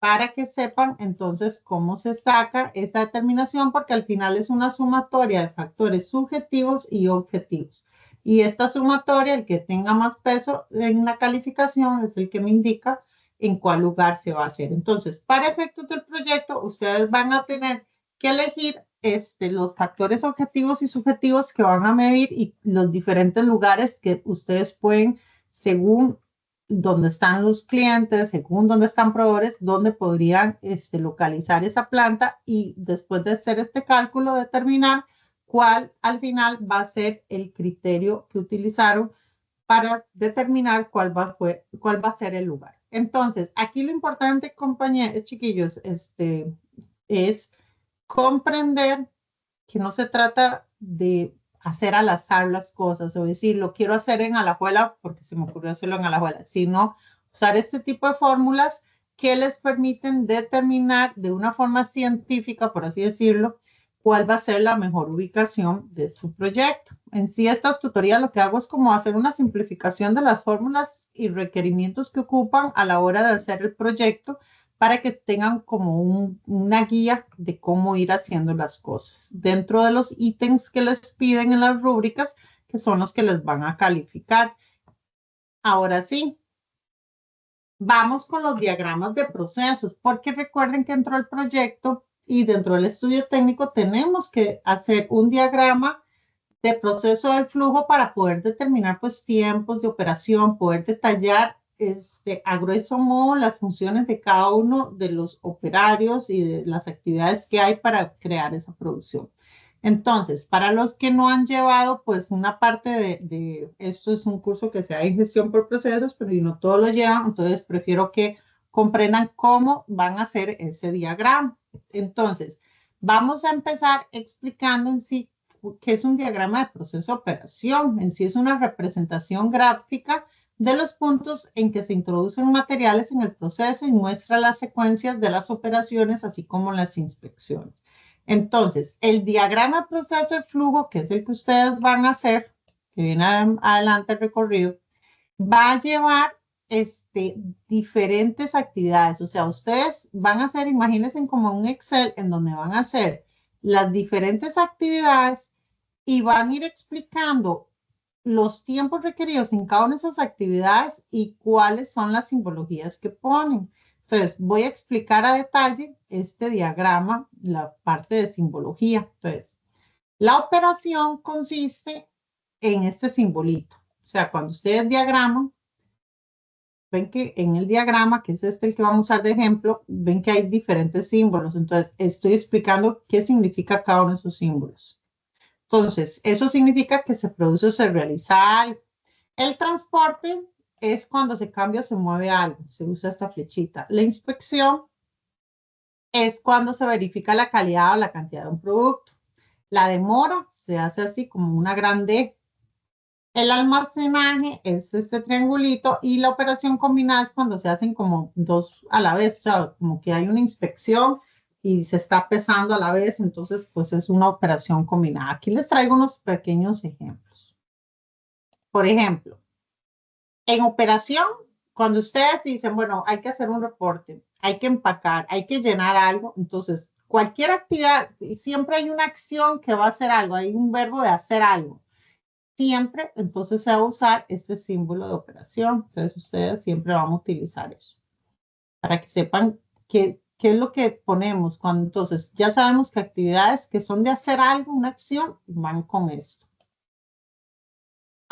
para que sepan entonces cómo se saca esa determinación, porque al final es una sumatoria de factores subjetivos y objetivos. Y esta sumatoria, el que tenga más peso en la calificación, es el que me indica en cuál lugar se va a hacer. Entonces, para efectos del proyecto, ustedes van a tener que elegir los factores objetivos y subjetivos que van a medir y los diferentes lugares que ustedes pueden, según dónde están los clientes, según dónde están proveedores, dónde podrían localizar esa planta y después de hacer este cálculo determinar cuál al final va a ser el criterio que utilizaron para determinar cuál va a ser el lugar. Entonces, aquí lo importante, compañeros, chiquillos, es comprender que no se trata de hacer al azar las cosas o decir, lo quiero hacer en Alajuela porque se me ocurrió hacerlo en Alajuela, sino usar este tipo de fórmulas que les permiten determinar de una forma científica, por así decirlo, cuál va a ser la mejor ubicación de su proyecto. En sí, estas tutorías lo que hago es como hacer una simplificación de las fórmulas y requerimientos que ocupan a la hora de hacer el proyecto para que tengan como una guía de cómo ir haciendo las cosas dentro de los ítems que les piden en las rúbricas, que son los que les van a calificar. Ahora sí, vamos con los diagramas de procesos, porque recuerden que dentro del proyecto y dentro del estudio técnico tenemos que hacer un diagrama de proceso del flujo para poder determinar pues tiempos de operación, poder detallar a grueso modo las funciones de cada uno de los operarios y de las actividades que hay para crear esa producción. Entonces, para los que no han llevado, pues una parte esto es un curso que se da en gestión por procesos, pero no todos lo llevan, entonces prefiero que comprendan cómo van a hacer ese diagrama. Entonces, vamos a empezar explicando en sí qué es un diagrama de proceso de operación. En sí es una representación gráfica de los puntos en que se introducen materiales en el proceso y muestra las secuencias de las operaciones, así como las inspecciones. Entonces, el diagrama de proceso de flujo, que es el que ustedes van a hacer, que viene adelante el recorrido, va a llevar diferentes actividades. O sea, ustedes van a hacer, imagínense como un Excel en donde van a hacer las diferentes actividades y van a ir explicando los tiempos requeridos en cada una de esas actividades y cuáles son las simbologías que ponen. Entonces, voy a explicar a detalle este diagrama, la parte de simbología. Entonces, la operación consiste en este simbolito. O sea, cuando ustedes diagraman, ven que en el diagrama, que es el que vamos a usar de ejemplo, ven que hay diferentes símbolos. Entonces, estoy explicando qué significa cada uno de esos símbolos. Entonces, eso significa que se produce o se realiza algo. El transporte es cuando se cambia o se mueve algo, se usa esta flechita. La inspección es cuando se verifica la calidad o la cantidad de un producto. La demora se hace así como una gran D. El almacenaje es este triangulito y la operación combinada es cuando se hacen como dos a la vez, o sea, como que hay una inspección y se está pesando a la vez, entonces pues es una operación combinada. Aquí les traigo unos pequeños ejemplos. Por ejemplo, en operación, cuando ustedes dicen, bueno, hay que hacer un reporte, hay que empacar, hay que llenar algo, entonces cualquier actividad, siempre hay una acción que va a hacer algo, hay un verbo de hacer algo. Siempre, entonces se va a usar este símbolo de operación. Entonces ustedes siempre van a utilizar eso para que sepan qué es lo que ponemos cuando entonces ya sabemos que actividades que son de hacer algo, una acción, van con esto.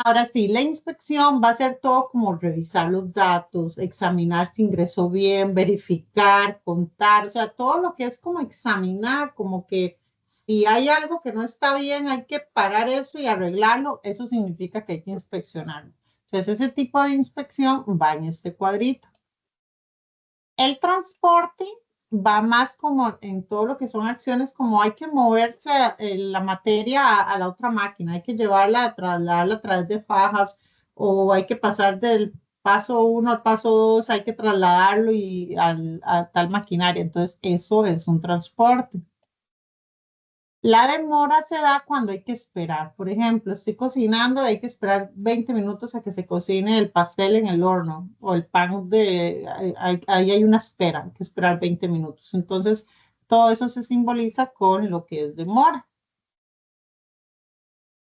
Ahora sí, la inspección va a ser todo como revisar los datos, examinar si ingresó bien, verificar, contar, o sea, todo lo que es como examinar, como que si hay algo que no está bien, hay que parar eso y arreglarlo, eso significa que hay que inspeccionarlo. Entonces, ese tipo de inspección va en este cuadrito. El transporte va más como en todo lo que son acciones, como hay que moverse la materia a la otra máquina, hay que llevarla, trasladarla a través de fajas o hay que pasar del paso 1 al paso 2, hay que trasladarlo a tal maquinaria. Entonces, eso es un transporte. La demora se da cuando hay que esperar. Por ejemplo, estoy cocinando y hay que esperar 20 minutos a que se cocine el pastel en el horno o el pan ahí hay una espera, hay que esperar 20 minutos. Entonces, todo eso se simboliza con lo que es demora.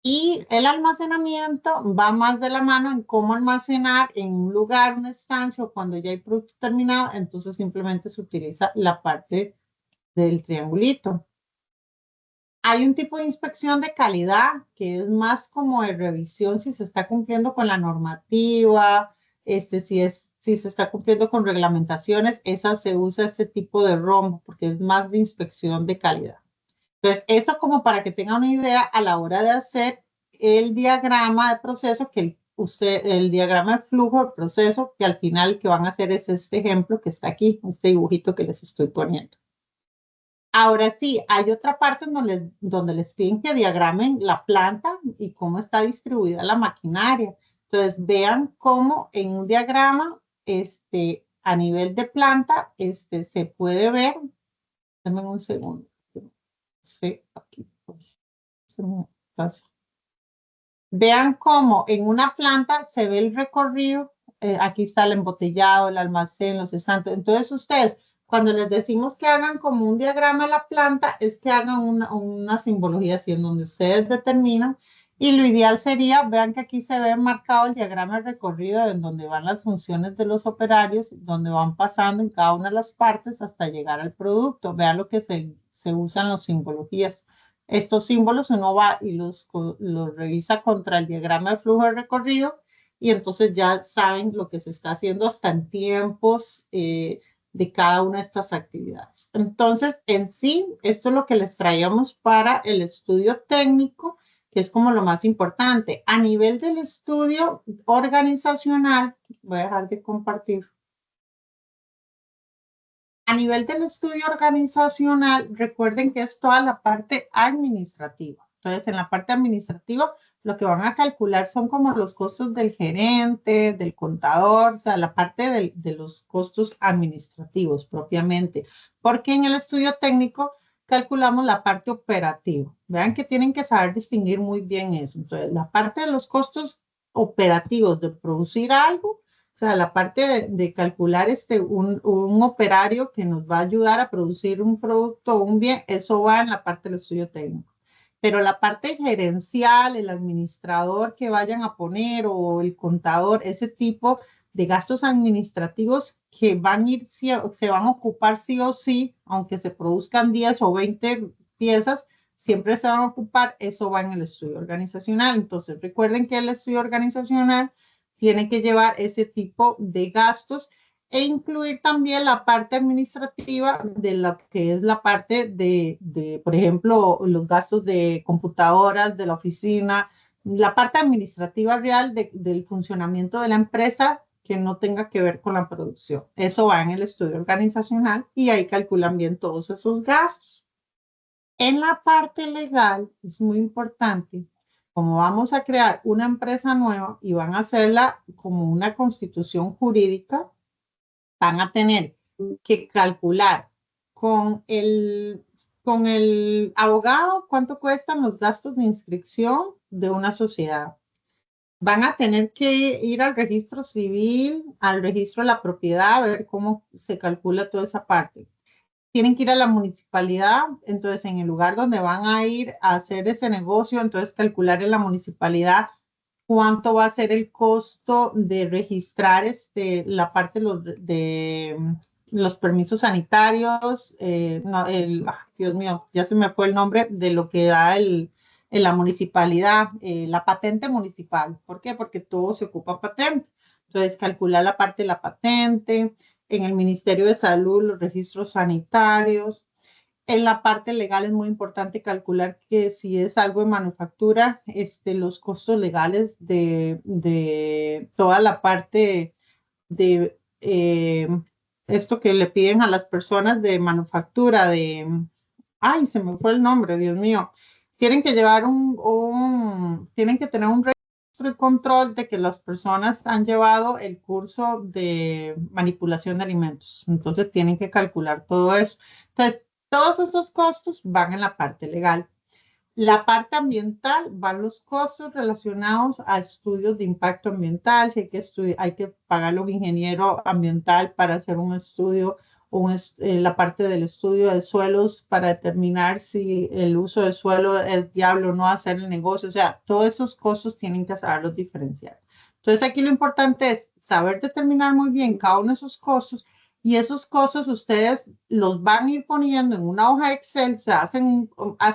Y el almacenamiento va más de la mano en cómo almacenar en un lugar, una estancia o cuando ya hay producto terminado, entonces simplemente se utiliza la parte del triangulito. Hay un tipo de inspección de calidad que es más como de revisión si se está cumpliendo con la normativa, si se está cumpliendo con reglamentaciones, esa se usa este tipo de rombo porque es más de inspección de calidad. Entonces, eso como para que tengan una idea a la hora de hacer el diagrama de proceso, el diagrama de flujo de proceso, que al final que van a hacer es este ejemplo que está aquí, este dibujito que les estoy poniendo. Ahora sí, hay otra parte en donde les piden que diagramen la planta y cómo está distribuida la maquinaria. Entonces, vean cómo en un diagrama, a nivel de planta, se puede ver. Dame un segundo. Sí, aquí. Se me pasa. Vean cómo en una planta se ve el recorrido. Aquí está el embotellado, el almacén, los estantes. Entonces, ustedes cuando les decimos que hagan como un diagrama de la planta, es que hagan una simbología así en donde ustedes determinan. Y lo ideal sería, vean que aquí se ve marcado el diagrama de recorrido en donde van las funciones de los operarios, donde van pasando en cada una de las partes hasta llegar al producto. Vean lo que se usan las simbologías. Estos símbolos uno va y los revisa contra el diagrama de flujo de recorrido y entonces ya saben lo que se está haciendo hasta en tiempos, de cada una de estas actividades. Entonces, en sí, esto es lo que les traíamos para el estudio técnico, que es como lo más importante. A nivel del estudio organizacional, voy a dejar de compartir. A nivel del estudio organizacional, recuerden que es toda la parte administrativa. Entonces, en la parte administrativa, lo que van a calcular son como los costos del gerente, del contador, o sea, la parte de los costos administrativos propiamente. Porque en el estudio técnico calculamos la parte operativa. Vean que tienen que saber distinguir muy bien eso. Entonces, la parte de los costos operativos de producir algo, o sea, la parte de calcular un operario que nos va a ayudar a producir un producto o un bien, eso va en la parte del estudio técnico. Pero la parte gerencial, el administrador que vayan a poner o el contador, ese tipo de gastos administrativos que van a ir, se van a ocupar sí o sí, aunque se produzcan 10 o 20 piezas, siempre se van a ocupar, eso va en el estudio organizacional. Entonces, recuerden que el estudio organizacional tiene que llevar ese tipo de gastos e incluir también la parte administrativa de lo que es la parte por ejemplo, los gastos de computadoras, de la oficina, la parte administrativa real del funcionamiento de la empresa que no tenga que ver con la producción. Eso va en el estudio organizacional y ahí calculan bien todos esos gastos. En la parte legal es muy importante, como vamos a crear una empresa nueva y van a hacerla como una constitución jurídica, van a tener que calcular con el abogado cuánto cuestan los gastos de inscripción de una sociedad. Van a tener que ir al registro civil, al registro de la propiedad, a ver cómo se calcula toda esa parte. Tienen que ir a la municipalidad, entonces en el lugar donde van a ir a hacer ese negocio, entonces calcular en la municipalidad cuánto va a ser el costo de registrar la parte de los permisos sanitarios. Dios mío, ya se me fue el nombre de lo que da en la municipalidad, la patente municipal. ¿Por qué? Porque todo se ocupa patente. Entonces, calcular la parte de la patente, en el Ministerio de Salud, los registros sanitarios. En la parte legal es muy importante calcular que si es algo de manufactura, los costos legales de toda la parte de esto que le piden a las personas de manufactura, ay, se me fue el nombre, Dios mío. Tienen que llevar tienen que tener un registro y control de que las personas han llevado el curso de manipulación de alimentos. Entonces tienen que calcular todo eso. Entonces, todos esos costos van en la parte legal. La parte ambiental van los costos relacionados a estudios de impacto ambiental. Si hay que pagarle a un ingeniero ambiental para hacer un estudio, la parte del estudio de suelos para determinar si el uso del suelo es viable o no hacer el negocio. O sea, todos esos costos tienen que saberlos diferenciar. Entonces, aquí lo importante es saber determinar muy bien cada uno de esos costos. Y esos costos ustedes los van a ir poniendo en una hoja Excel, o sea, hacen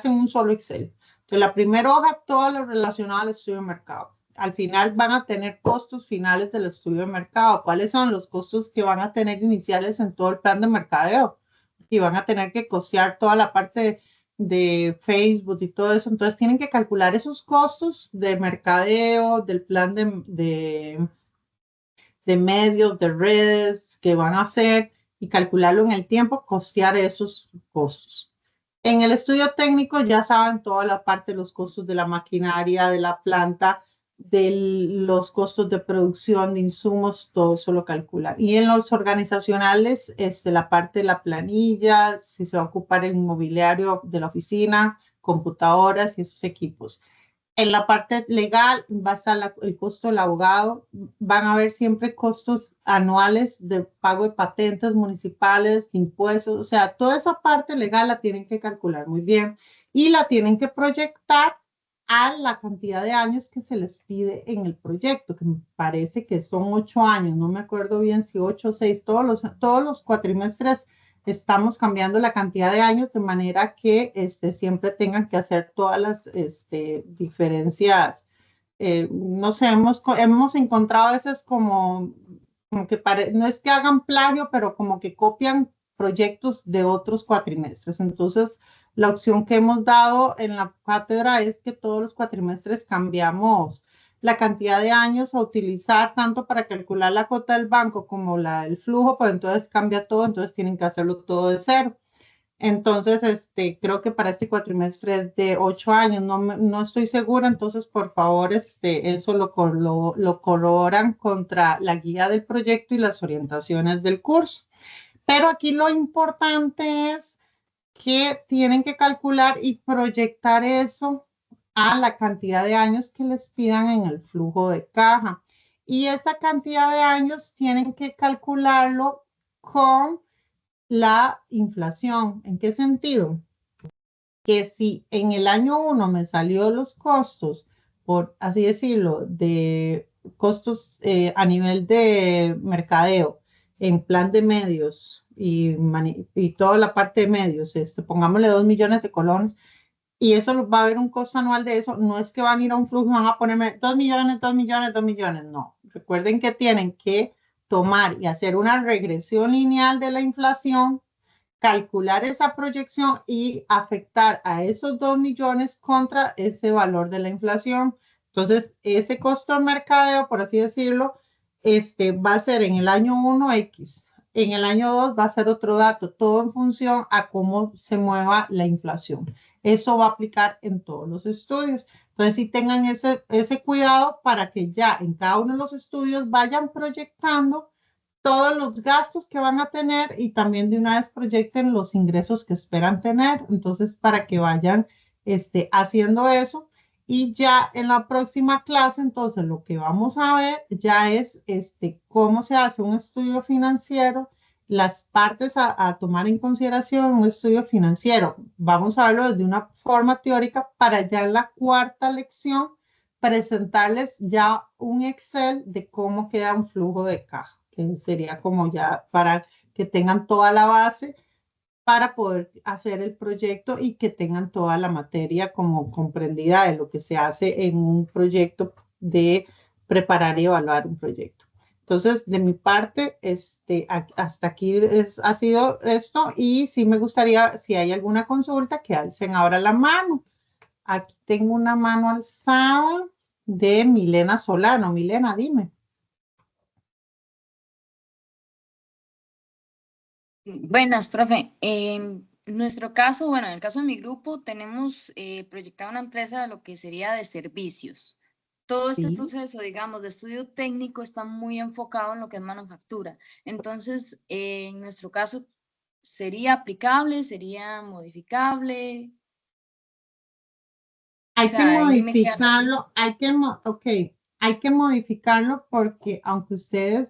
un solo Excel. Entonces, la primera hoja, todo lo relacionado al estudio de mercado. Al final van a tener costos finales del estudio de mercado. ¿Cuáles son los costos que van a tener iniciales en todo el plan de mercadeo? Y van a tener que costear toda la parte de Facebook y todo eso. Entonces, tienen que calcular esos costos de mercadeo, del plan de medios, de redes que van a hacer y calcularlo en el tiempo, costear esos costos. En el estudio técnico ya saben toda la parte de los costos de la maquinaria, de la planta, de los costos de producción de insumos, todo eso lo calculan. Y en los organizacionales, la parte de la planilla, si se va a ocupar el mobiliario de la oficina, computadoras y esos equipos. En la parte legal va a estar el costo del abogado. Van a haber siempre costos anuales de pago de patentes municipales, impuestos. O sea, toda esa parte legal la tienen que calcular muy bien y la tienen que proyectar a la cantidad de años que se les pide en el proyecto, que me parece que son 8 años. No me acuerdo bien si 8 o 6. Todos los cuatrimestres estamos cambiando la cantidad de años de manera que siempre tengan que hacer todas las diferencias. No sé, hemos encontrado a veces como como que no es que hagan plagio, pero como que copian proyectos de otros cuatrimestres. Entonces, la opción que hemos dado en la cátedra es que todos los cuatrimestres cambiamos la cantidad de años a utilizar tanto para calcular la cuota del banco como la del flujo, pero entonces cambia todo, entonces tienen que hacerlo todo de cero. Entonces, creo que para este cuatrimestre es de 8 años, no estoy segura, entonces por favor, eso lo corroboran contra la guía del proyecto y las orientaciones del curso. Pero aquí lo importante es que tienen que calcular y proyectar eso a la cantidad de años que les pidan en el flujo de caja. Y esa cantidad de años tienen que calcularlo con la inflación. ¿En qué sentido? Que si en el año 1 me salió los costos, por así decirlo, de costos a nivel de mercadeo, en plan de medios y toda la parte de medios, pongámosle 2 millones de colones, y eso va a haber un costo anual de eso, no es que van a ir a un flujo y van a ponerme 2 millones, 2 millones, 2 millones, no. Recuerden que tienen que tomar y hacer una regresión lineal de la inflación, calcular esa proyección y afectar a esos 2 millones contra ese valor de la inflación. Entonces, ese costo de mercadeo, por así decirlo, va a ser en el año 1 X, en el año 2 va a ser otro dato, todo en función a cómo se mueva la inflación. Eso va a aplicar en todos los estudios. Entonces, sí tengan ese cuidado para que ya en cada uno de los estudios vayan proyectando todos los gastos que van a tener y también de una vez proyecten los ingresos que esperan tener. Entonces, para que vayan haciendo eso. Y ya en la próxima clase, entonces, lo que vamos a ver ya es cómo se hace un estudio financiero, las partes a tomar en consideración en un estudio financiero. Vamos a verlo desde una forma teórica para ya en la cuarta lección presentarles ya un Excel de cómo queda un flujo de caja, que sería como ya para que tengan toda la base para poder hacer el proyecto y que tengan toda la materia como comprendida de lo que se hace en un proyecto de preparar y evaluar un proyecto. Entonces, de mi parte, hasta aquí ha sido esto y sí me gustaría, si hay alguna consulta, que alcen ahora la mano. Aquí tengo una mano alzada de Milena Solano. Milena, dime. Buenas, profe. En nuestro caso, bueno, en el caso de mi grupo, tenemos proyectada una empresa de lo que sería de servicios. Todo este Sí. proceso, digamos, de estudio técnico está muy enfocado en lo que es manufactura. Entonces, en nuestro caso, ¿sería aplicable? ¿Sería modificable? O Hay que sea, ahí me queda la duda. modificarlo, hay que modificarlo porque aunque ustedes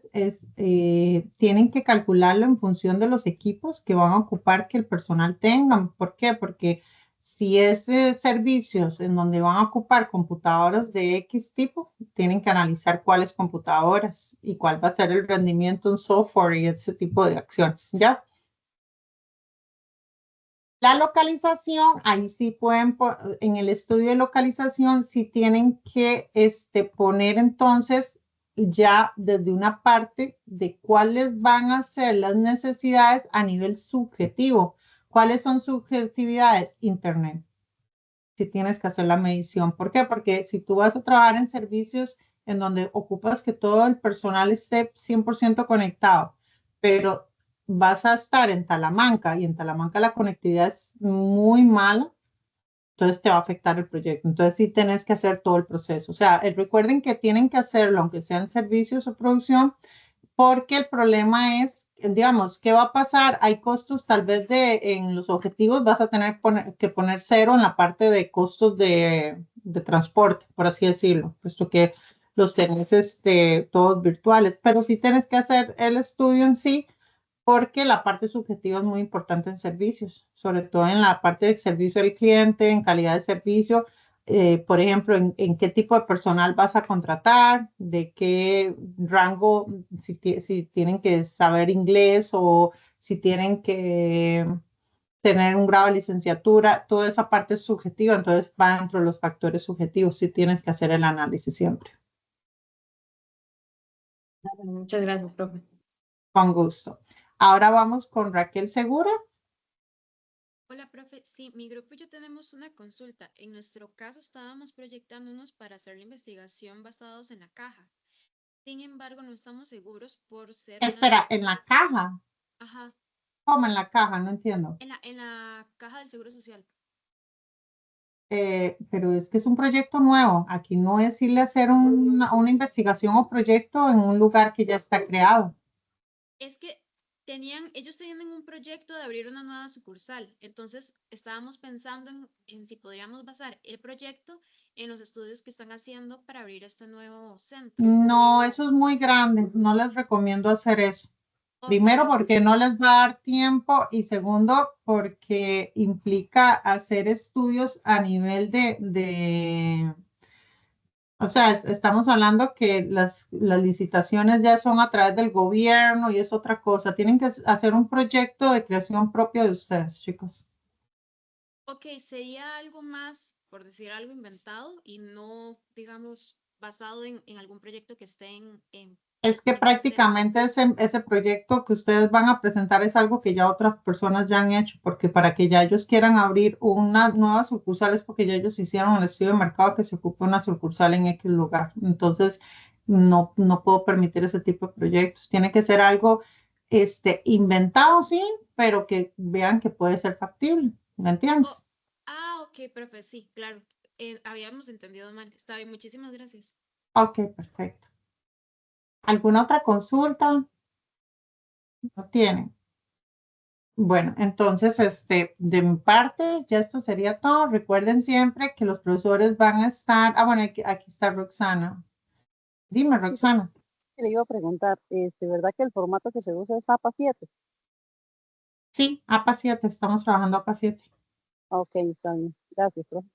tienen que calcularlo en función de los equipos que van a ocupar que el personal tenga. ¿Por qué? Porque si es servicios en donde van a ocupar computadoras de X tipo, tienen que analizar cuáles computadoras y cuál va a ser el rendimiento en software y ese tipo de acciones, ¿ya? La localización, ahí sí pueden, en el estudio de localización, sí tienen que poner entonces ya desde una parte de cuáles van a ser las necesidades a nivel subjetivo. ¿Cuáles son subjetividades? Internet. Si tienes que hacer la medición. ¿Por qué? Porque si tú vas a trabajar en servicios en donde ocupas que todo el personal esté 100% conectado, pero vas a estar en Talamanca y en Talamanca la conectividad es muy mala, entonces te va a afectar el proyecto. Entonces sí tienes que hacer todo el proceso. O sea, recuerden que tienen que hacerlo, aunque sean servicios o producción, porque el problema es, digamos, ¿qué va a pasar? Hay costos tal vez en los objetivos vas a tener que poner cero en la parte de costos de transporte, por así decirlo, puesto que los tenés todos virtuales, pero sí tienes que hacer el estudio en sí porque la parte subjetiva es muy importante en servicios, sobre todo en la parte de servicio al cliente, en calidad de servicio, por ejemplo, en qué tipo de personal vas a contratar, de qué rango, si tienen que saber inglés o si tienen que tener un grado de licenciatura, toda esa parte es subjetiva, entonces va dentro de los factores subjetivos, si tienes que hacer el análisis siempre. Muchas gracias, profe. Con gusto. Ahora vamos con Raquel Segura. Hola, profe. Sí, mi grupo y yo tenemos una consulta. En nuestro caso estábamos proyectándonos para hacer la investigación basados en la caja. Sin embargo, no estamos seguros por ser Espera, en la caja. Ajá, ¿Cómo en la caja? No entiendo. en la caja del Seguro Social. Pero es que es un proyecto nuevo. Aquí no es irle a hacer una investigación o proyecto en un lugar que ya está creado. Es que ellos tenían un proyecto de abrir una nueva sucursal. Entonces, estábamos pensando en si podríamos basar el proyecto en los estudios que están haciendo para abrir este nuevo centro. No, eso es muy grande. No les recomiendo hacer eso. Ok, Primero, porque no les va a dar tiempo y segundo, porque implica hacer estudios a nivel o sea, estamos hablando que las licitaciones ya son a través del gobierno y es otra cosa. Tienen que hacer un proyecto de creación propia de ustedes, chicos. ok, sería algo más, por decir algo inventado y no, digamos, basado en algún proyecto que esté Es que en cartera. prácticamente ese proyecto que ustedes van a presentar es algo que ya otras personas ya han hecho, porque para que ya ellos quieran abrir una nueva sucursal es porque ya ellos hicieron el estudio de mercado que se ocupe una sucursal en X lugar. Entonces, no puedo permitir ese tipo de proyectos. Tiene que ser algo inventado, sí, pero que vean que puede ser factible. ¿Me Oh, entiendes? ok, profe, sí, claro. Habíamos entendido mal. Está bien, muchísimas gracias. Ok, perfecto. ¿Alguna otra consulta? No tienen. Bueno, entonces, de mi parte, ya esto sería todo. Recuerden siempre que los profesores van a estar. Ah, bueno, aquí está Roxana. Dime, Sí, pues, Roxana. le iba a preguntar, ¿verdad que el formato que se usa es APA 7? Sí, APA 7, estamos trabajando APA 7. Ok, está bien. Gracias, profe.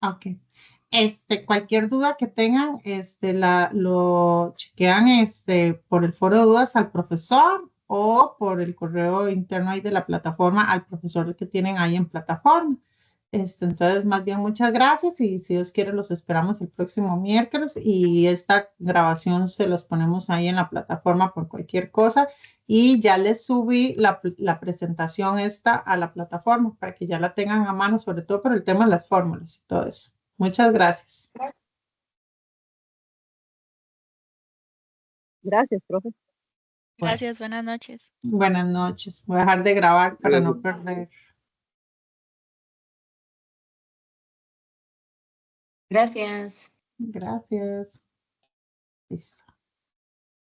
Ok. Cualquier duda que tengan, lo chequean, por el foro de dudas al profesor o por el correo interno ahí de la plataforma al profesor que tienen ahí en plataforma. Entonces, más bien, muchas gracias y si Dios quiere, los esperamos el próximo miércoles y esta grabación se los ponemos ahí en la plataforma por cualquier cosa y ya les subí la presentación esta a la plataforma para que ya la tengan a mano, sobre todo por el tema de las fórmulas y todo eso. Muchas gracias. Gracias, profe. Bueno, Gracias, buenas noches. buenas noches. Voy a dejar de grabar para no perder. Gracias. Gracias. Listo.